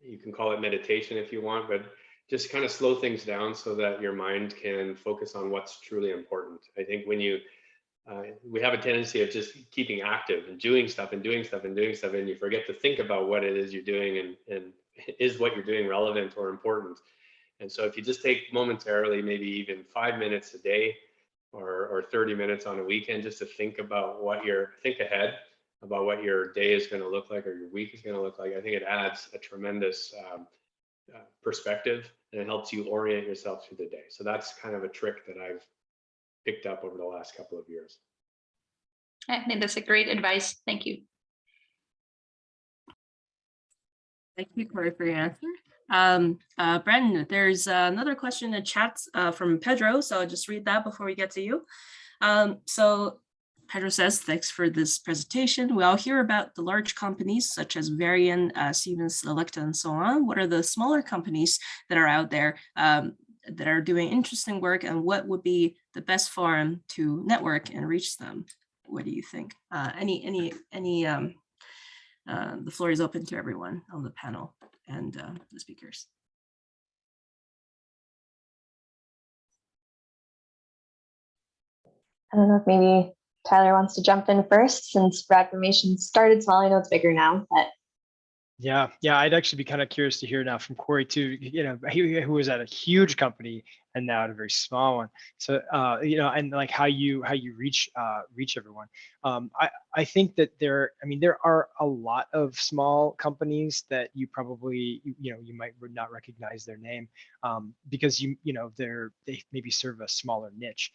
you can call it meditation if you want, but just kind of slow things down so that your mind can focus on what's truly important. I think when you we have a tendency of just keeping active and doing stuff and doing stuff and doing stuff, and you forget to think about what it is you're doing, and is what you're doing relevant or important. And so if you just take momentarily, maybe even 5 minutes a day or 30 minutes on a weekend, just to think about think ahead about what your day is going to look like or your week is going to look like, I think it adds a tremendous perspective, and it helps you orient yourself through the day. So that's kind of a trick that I've picked up over the last couple of years. I think that's a great advice. Thank you. Thank you, Corey, for your answer. Brandon, there's another question in the chat from Pedro, so I'll just read that before we get to you. So Pedro says, thanks for this presentation. We all hear about the large companies such as Varian, Siemens, Selecta, and so on. What are the smaller companies that are out there that are doing interesting work, and what would be the best forum to network and reach them? What do you think? The floor is open to everyone on the panel and the speakers. I don't know if maybe Tyler wants to jump in first, since Rad Formation started small. I know it's bigger now, but Yeah, I'd actually be kind of curious to hear now from Corey too. Who was at a huge company and now at a very small one. So and like how you reach everyone. I think that there are a lot of small companies that you probably you might not recognize their name because they maybe serve a smaller niche.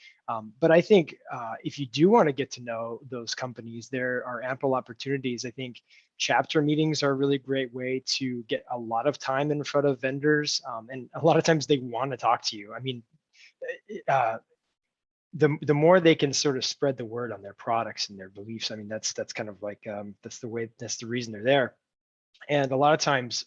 But I think if you do want to get to know those companies, there are ample opportunities. I think chapter meetings are a really great way to get a lot of time in front of vendors, and a lot of times they want to talk to you. I mean, the more they can sort of spread the word on their products and their beliefs, I mean, that's kind of like that's the reason they're there. And a lot of times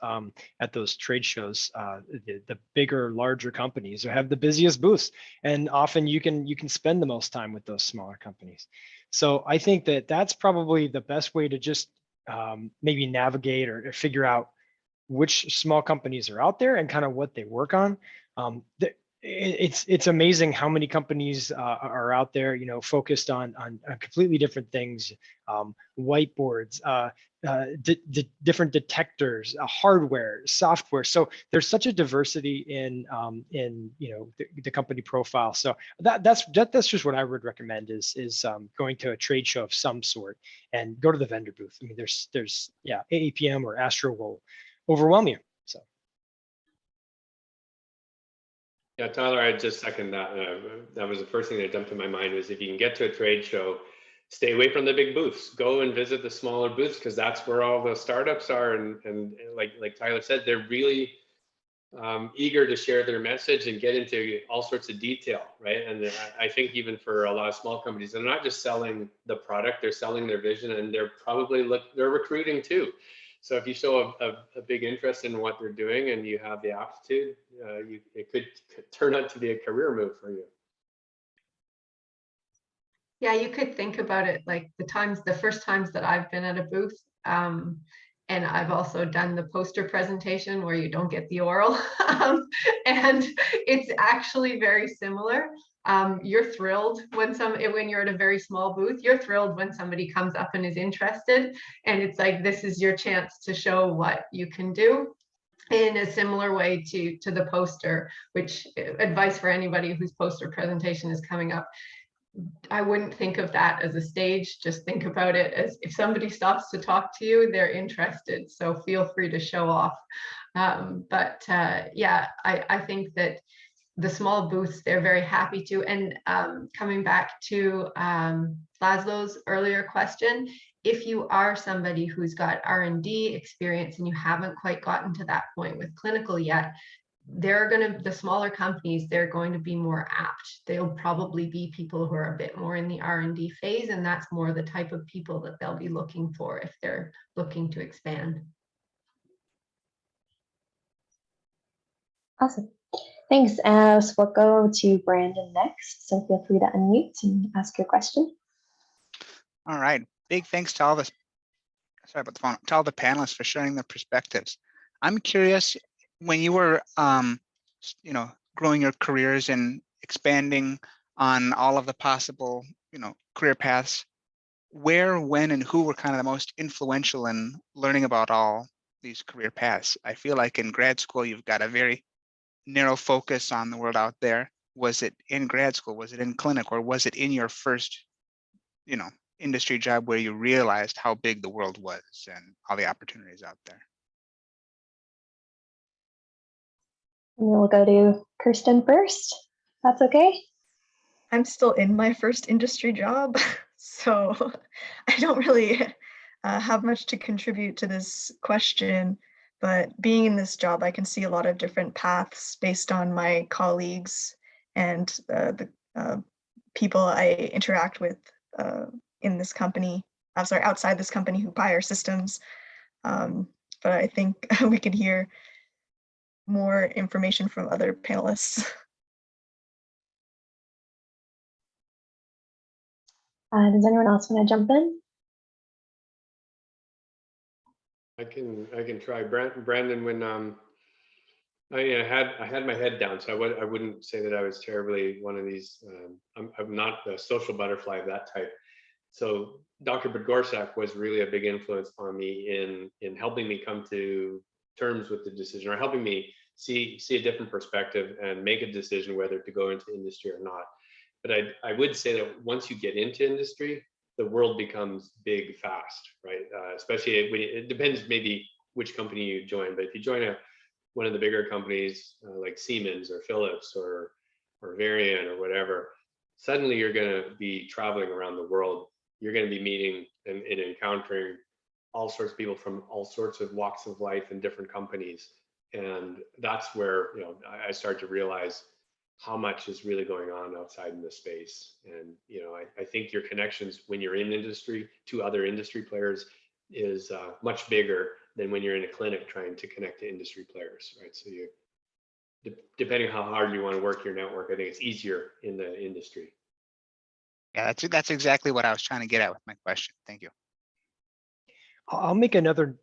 at those trade shows, the bigger, larger companies have the busiest booths, and often you can spend the most time with those smaller companies. So I think that that's probably the best way to just maybe navigate or figure out which small companies are out there and kind of what they work on. It's amazing how many companies are out there, focused on completely different things, whiteboards, different detectors, hardware, software. So there's such a diversity in the company profile. So that's just what I would recommend is going to a trade show of some sort and go to the vendor booth. I mean, there's AAPM or Astro will overwhelm you. So. Yeah, Tyler, I just second that. That was the first thing that jumped in my mind was if you can get to a trade show, stay away from the big booths. Go and visit the smaller booths because that's where all the startups are. And like Tyler said, they're really eager to share their message and get into all sorts of detail, right? And I think even for a lot of small companies, they're not just selling the product, they're selling their vision, and they're probably they're recruiting too. So if you show a big interest in what they're doing and you have the aptitude, it could turn out to be a career move for you. Yeah, you could think about it like the first times that I've been at a booth, and I've also done the poster presentation where you don't get the oral, and it's actually very similar. You're thrilled when you're at a very small booth. You're thrilled when somebody comes up and is interested, and it's like this is your chance to show what you can do. In a similar way to the poster, which advice for anybody whose poster presentation is coming up. I wouldn't think of that as a stage. Just think about it as if somebody stops to talk to you, they're interested. So feel free to show off. Yeah, I think that the small booths, they're very happy to. And coming back to Laszlo's earlier question, if you are somebody who's got R&D experience and you haven't quite gotten to that point with clinical yet, the smaller companies, they're going to be more apt. They'll probably be people who are a bit more in the R&D phase, and that's more the type of people that they'll be looking for if they're looking to expand. Awesome. Thanks. So we'll go to Brandon next. So feel free to unmute and ask your question. All right. Big thanks to all the to all the panelists for sharing their perspectives. I'm curious, when you were growing your careers and expanding on all of the possible career paths, where, when, and who were kind of the most influential in learning about all these career paths? I feel like in grad school you've got a very narrow focus on the world out there. Was it in grad school? Was it in clinic? Or was it in your first, industry job where you realized how big the world was and all the opportunities out there? And we'll go to Kirsten first. That's okay. I'm still in my first industry job, so I don't really have much to contribute to this question. But being in this job, I can see a lot of different paths based on my colleagues and the people I interact with in this company. I'm sorry, outside this company who buy our systems. But I think we could hear more information from other panelists. Does anyone else want to jump in? I can try. Brandon, when I had my head down, so I wouldn't say that I was terribly one of these. I'm not a social butterfly of that type. So Dr. Podgorczak was really a big influence on me in helping me come to terms with the decision, or helping me see a different perspective and make a decision whether to go into industry or not. But I would say that once you get into industry, the world becomes big fast, right? Especially when it depends maybe which company you join, but if you join one of the bigger companies like Siemens or Philips or Varian or whatever, suddenly you're going to be traveling around the world. You're going to be meeting and encountering all sorts of people from all sorts of walks of life in different companies. And that's where I start to realize how much is really going on outside in the space. And I think your connections when you're in industry to other industry players is much bigger than when you're in a clinic trying to connect to industry players, right? So depending on how hard you want to work your network, I think it's easier in the industry. Yeah, that's exactly what I was trying to get at with my question. Thank you. I'll make another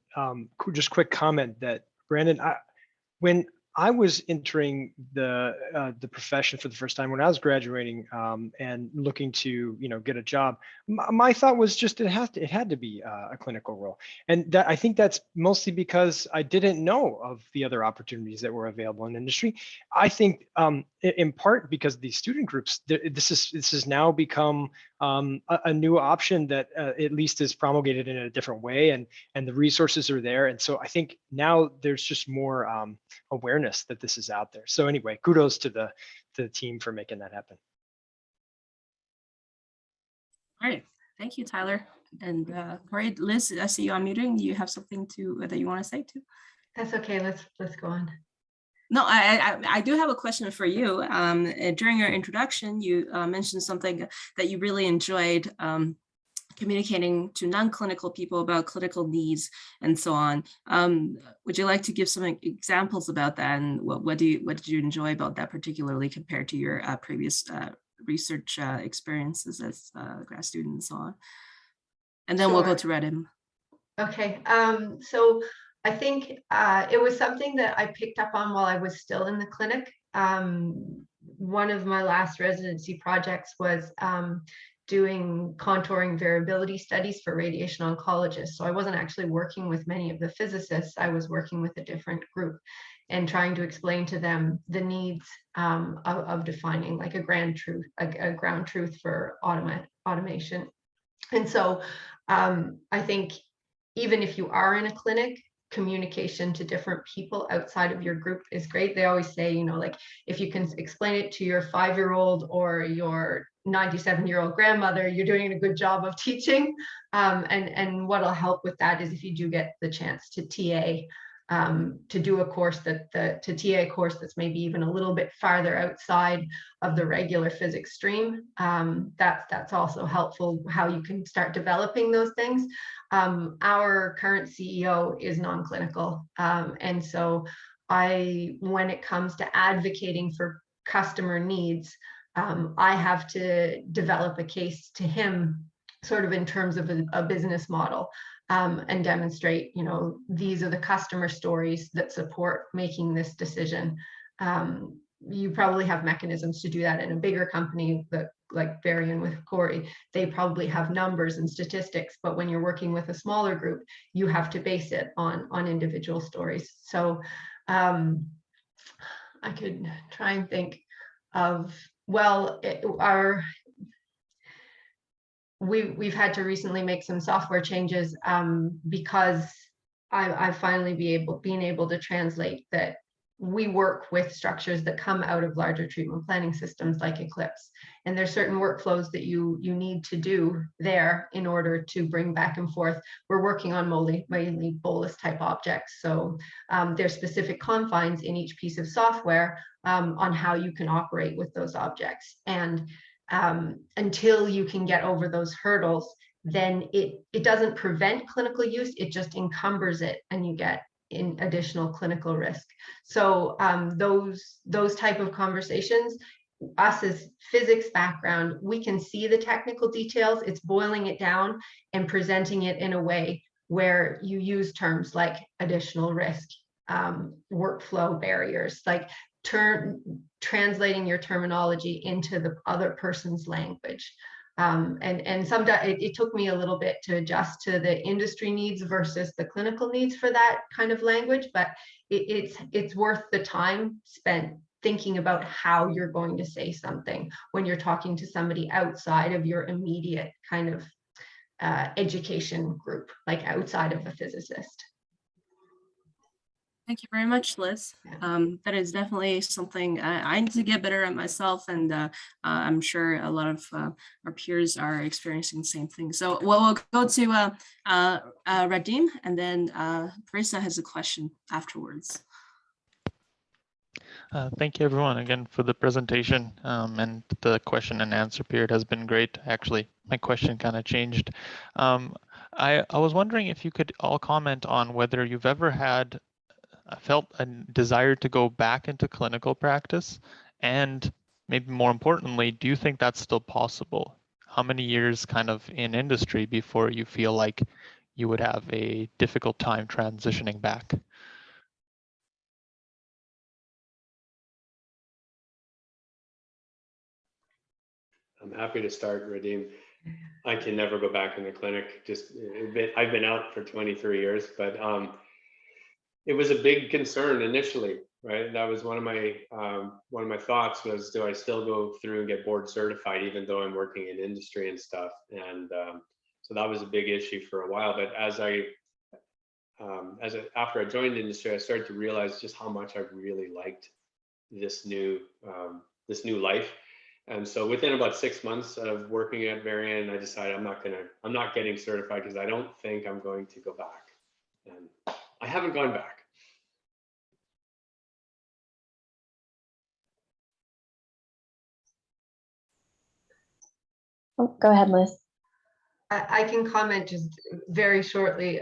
just quick comment that, Brandon, when I was entering the profession for the first time, when I was graduating and looking to get a job, my thought was just it had to be a clinical role, and I think that's mostly because I didn't know of the other opportunities that were available in industry. I think in part because these student groups, this has now become a new option that at least is promulgated in a different way, and the resources are there, and so I think now there's just more awareness that this is out there. So anyway, kudos to the team for making that happen. All right, thank you, Tyler. And Corey, Liz, I see you unmuting. You have something that you want to say too? That's okay. Let's go on. No, I do have a question for you. During your introduction, you mentioned something that you really enjoyed communicating to non-clinical people about clinical needs and so on. Would you like to give some examples about that, and what did you enjoy about that, particularly compared to your previous research experiences as a grad student and so on? And then we'll go to Radim. Okay, so I think it was something that I picked up on while I was still in the clinic. One of my last residency projects was doing contouring variability studies for radiation oncologists. So I wasn't actually working with many of the physicists. I was working with a different group and trying to explain to them the needs of defining like a ground truth for automation. And so I think even if you are in a clinic, communication to different people outside of your group is great. They always say, like if you can explain it to your 5-year-old or your 97-year-old grandmother, you're doing a good job of teaching. And what'll help with that is if you do get the chance to TA, to do a course to TA a course that's maybe even a little bit farther outside of the regular physics stream. That's also helpful, how you can start developing those things. Our current CEO is non-clinical, and so when it comes to advocating for customer needs, I have to develop a case to him sort of in terms of a business model, and demonstrate, these are the customer stories that support making this decision. You probably have mechanisms to do that in a bigger company that, like Varian with Corey, they probably have numbers and statistics, but when you're working with a smaller group, you have to base it on individual stories. So I could try and think of, well, we've had to recently make some software changes because I finally been able to translate that we work with structures that come out of larger treatment planning systems like Eclipse. And there's certain workflows that you need to do there in order to bring back and forth. We're working on mainly bolus type objects. So there's specific confines in each piece of software on how you can operate with those objects. And until you can get over those hurdles, then it doesn't prevent clinical use, it just encumbers it and you get in additional clinical risk. So those type of conversations, us as physics background, we can see the technical details, it's boiling it down and presenting it in a way where you use terms like additional risk, workflow barriers, like translating your terminology into the other person's language. And sometimes it took me a little bit to adjust to the industry needs versus the clinical needs for that kind of language, but it's worth the time spent thinking about how you're going to say something when you're talking to somebody outside of your immediate kind of education group, like outside of a physicist. Thank you very much, Liz. That is definitely something I need to get better at myself, and I'm sure a lot of our peers are experiencing the same thing. So we'll go to Radim, and then Teresa has a question afterwards. Thank you everyone again for the presentation, and the question and answer period has been great. Actually, my question kind of changed. I was wondering if you could all comment on whether you've ever felt a desire to go back into clinical practice, and maybe more importantly, do you think that's still possible? How many years kind of in industry before you feel like you would have a difficult time transitioning back? I'm happy to start, Radim. I can never go back in the clinic. I've been out for 23 years, but it was a big concern initially, right? That was one of my thoughts was, do I still go through and get board certified even though I'm working in industry and stuff? And so that was a big issue for a while. But after I joined the industry, I started to realize just how much I really liked this new life. And so within about 6 months of working at Varian, I decided I'm not getting certified because I don't think I'm going to go back. And I haven't gone back. Oh, go ahead, Liz. I can comment just very shortly.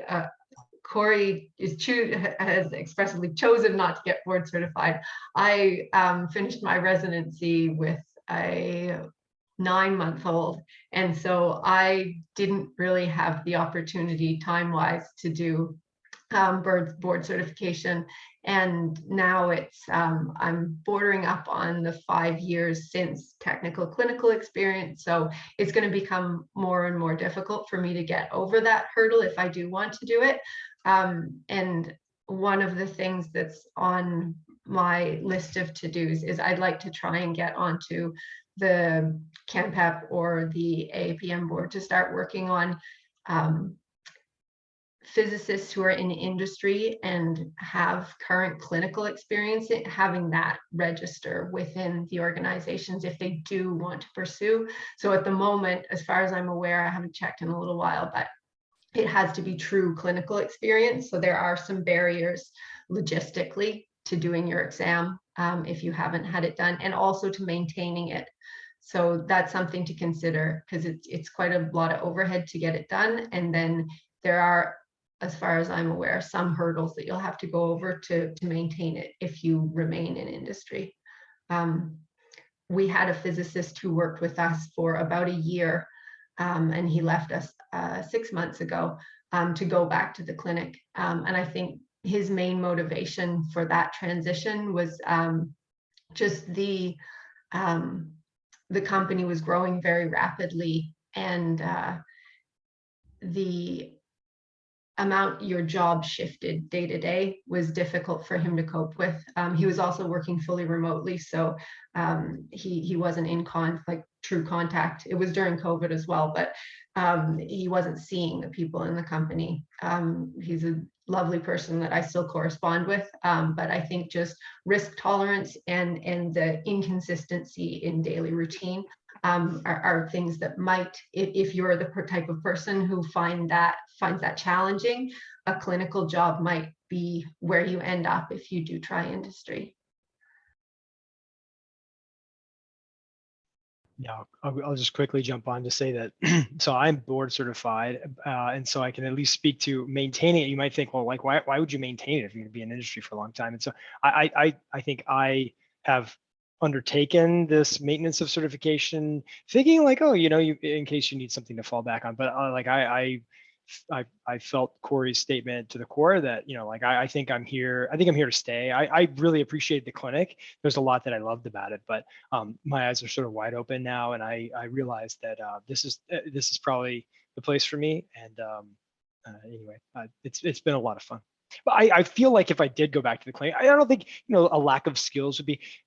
Corey has expressly chosen not to get board certified. I finished my residency with a 9-month-old, and so I didn't really have the opportunity time-wise to do board certification, and now it's I'm bordering up on the 5 years since technical clinical experience, so it's going to become more and more difficult for me to get over that hurdle if I do want to do it. And one of the things that's on my list of to-dos is I'd like to try and get onto the CANPEP or the AAPM board to start working on physicists who are in industry and have current clinical experience, having that register within the organizations if they do want to pursue. So at the moment, as far as I'm aware, I haven't checked in a little while, but it has to be true clinical experience. So there are some barriers logistically to doing your exam if you haven't had it done, and also to maintaining it. So that's something to consider because it's quite a lot of overhead to get it done. And then there are as far as I'm aware, some hurdles that you'll have to go over to maintain it if you remain in industry. We had a physicist who worked with us for about a year, and he left us 6 months ago to go back to the clinic. And I think his main motivation for that transition was just the company was growing very rapidly, and the amount your job shifted day to day was difficult for him to cope with. He was also working fully remotely, so he wasn't in true contact. It was during COVID as well, but he wasn't seeing the people in the company. He's a lovely person that I still correspond with, but I think just risk tolerance and the inconsistency in daily routine are things that might, if you're the type of person who finds that challenging, a clinical job might be where you end up if you do try industry. Yeah, I'll just quickly jump on to say that. So I'm board certified, and so I can at least speak to maintaining it. You might think, well, like, why would you maintain it if you're going to be in industry for a long time? And so I think I have undertaken this maintenance of certification, thinking like, oh, in case you need something to fall back on. But I felt Corey's statement to the core that, I think I'm here. I think I'm here to stay. I really appreciate the clinic. There's a lot that I loved about it, but my eyes are sort of wide open now, and I realized that this is probably the place for me. And anyway, it's been a lot of fun. But I feel like if I did go back to the clinic, I don't think a lack of skills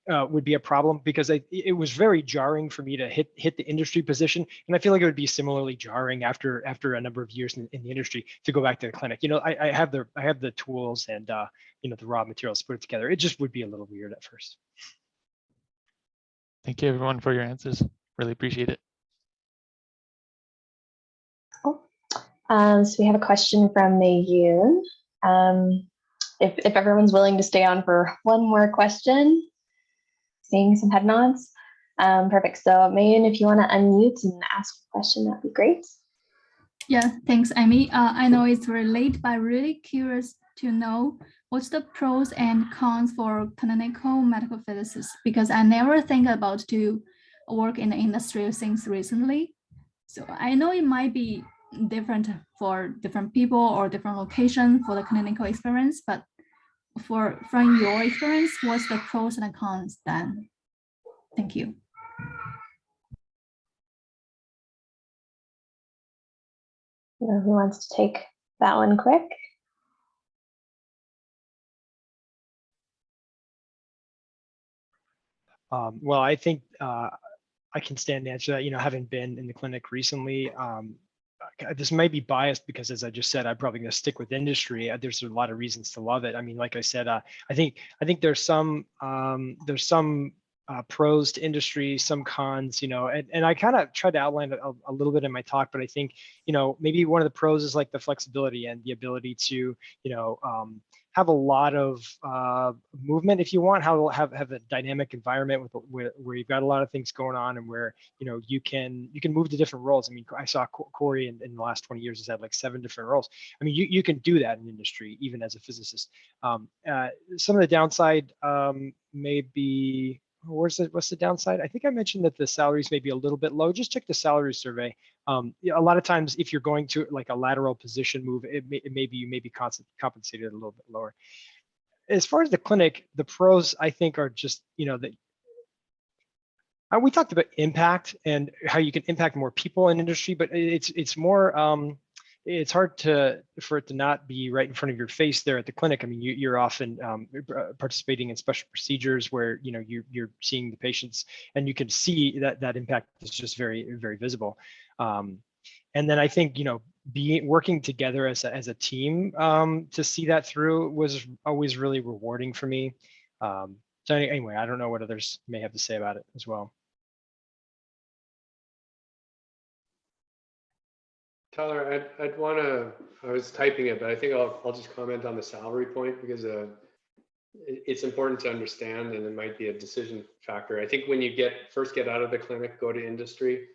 would be a problem, because it was very jarring for me to hit the industry position, and I feel like it would be similarly jarring after a number of years in the industry to go back to the clinic. I have the tools and the raw materials to put it together. It just would be a little weird at first. Thank you everyone for your answers. Really appreciate it. Cool. So we have a question from Mayun. If everyone's willing to stay on for one more question, seeing some head nods. Perfect. So Mayun, if you want to unmute and ask a question, that'd be great. Yeah, thanks, Amy. I know it's very late, but really curious to know what's the pros and cons for clinical medical physicists, because I never think about to work in the industry since recently. So I know it might be different for different people or different location for the clinical experience, but from your experience, what's the pros and cons then? Thank you. Who wants to take that one quick? Well, I think I can stand to answer that. Having been in the clinic recently, this might be biased because, as I just said, I'm probably going to stick with industry. There's a lot of reasons to love it. I mean, like I said, I think there's some pros to industry, some cons, and I kind of tried to outline it a little bit in my talk, but I think, maybe one of the pros is like the flexibility and the ability to, have a lot of movement if you want, have a dynamic environment where you've got a lot of things going on, and where you can move to different roles. I mean, I saw Corey in the last 20 years has had like 7 different roles. I mean, you can do that in industry even as a physicist. Some of the downside may be, what's the downside? I think I mentioned that the salaries may be a little bit low. Just check the salary survey. A lot of times, if you're going to like a lateral position move, you may be compensated a little bit lower. As far as the clinic, the pros I think are just that we talked about impact and how you can impact more people in industry, but it's more. It's hard for it to not be right in front of your face there at the clinic. I mean, you're often participating in special procedures where you're seeing the patients, and you can see that impact is just very, very visible. And then I think working together as a team to see that through was always really rewarding for me. So anyway, I don't know what others may have to say about it as well. Tyler, I was typing it, but I think I'll just comment on the salary point, because it's important to understand, and it might be a decision factor. I think when you first get out of the clinic, go to industry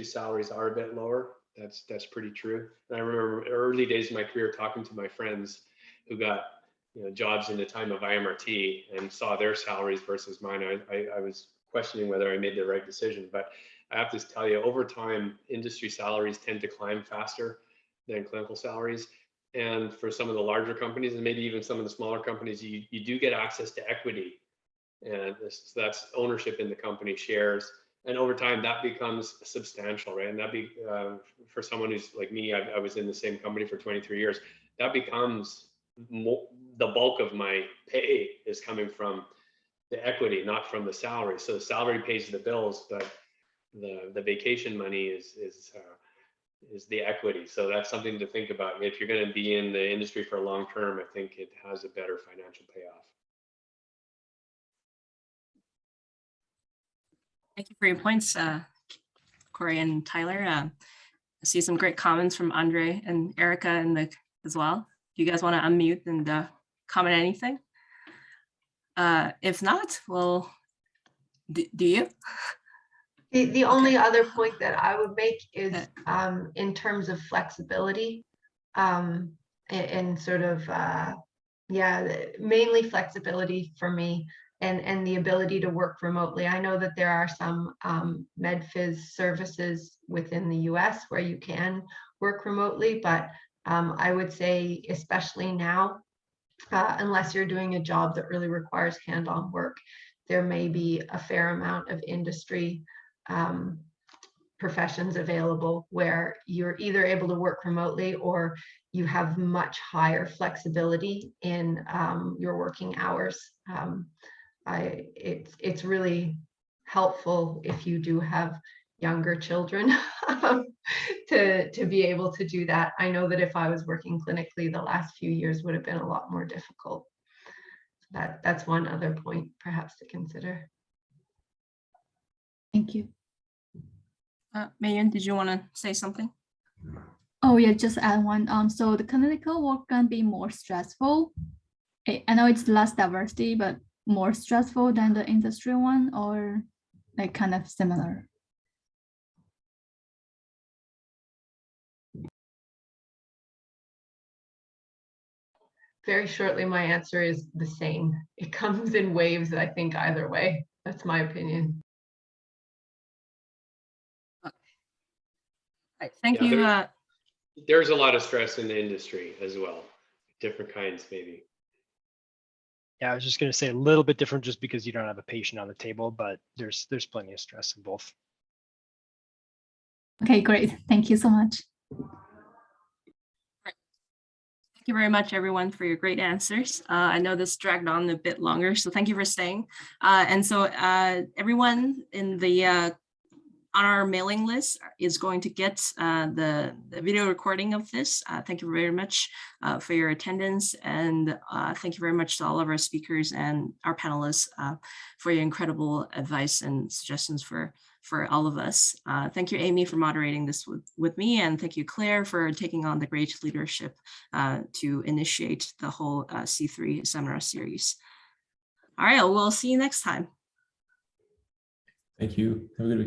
salaries are a bit lower that's pretty true. And I remember early days of my career talking to my friends who got jobs in the time of IMRT and saw their salaries versus mine. I was questioning whether I made the right decision, but I have to tell you, over time, industry salaries tend to climb faster than clinical salaries. And for some of the larger companies, and maybe even some of the smaller companies, you do get access to equity. And that's ownership in the company, shares. And over time, that becomes substantial, right? And that be for someone who's like me, I was in the same company for 23 years. That becomes the bulk of my pay is coming from the equity, not from the salary. So the salary pays the bills, but the vacation money is the equity. So that's something to think about. If you're going to be in the industry for a long term, I think it has a better financial payoff. Thank you for your points, Corey and Tyler. I see some great comments from Andre and Erica as well. Do you guys want to unmute and comment anything? If not, well, do you? The only other point that I would make is in terms of flexibility and sort of, mainly flexibility for me and the ability to work remotely. I know that there are some MedPhys services within the US where you can work remotely, but I would say, especially now, unless you're doing a job that really requires hand-on work, there may be a fair amount of industry professions available where you're either able to work remotely or you have much higher flexibility in your working hours. It's really helpful if you do have younger children to be able to do that. I know that if I was working clinically, the last few years would have been a lot more difficult. That's one other point perhaps to consider. Thank you. Mayan, did you want to say something? Oh yeah, just add one. So the clinical work can be more stressful. I know it's less diversity, but more stressful than the industry one, or like kind of similar? Very shortly, my answer is the same. It comes in waves, I think, either way. That's my opinion. Thank you. There's a lot of stress in the industry as well, different kinds maybe. Yeah, I was just going to say a little bit different just because you don't have a patient on the table, but there's plenty of stress in both. Okay, great. Thank you so much. Thank you very much, everyone, for your great answers. I know this dragged on a bit longer, so thank you for staying. And so everyone in the on our mailing list is going to get the video recording of this. Thank you very much for your attendance, and thank you very much to all of our speakers and our panelists for your incredible advice and suggestions for all of us. Thank you, Amy, for moderating this with me, and thank you, Claire, for taking on the great leadership to initiate the whole C3 seminar series. All right, we'll see you next time. Thank you. Have a good week.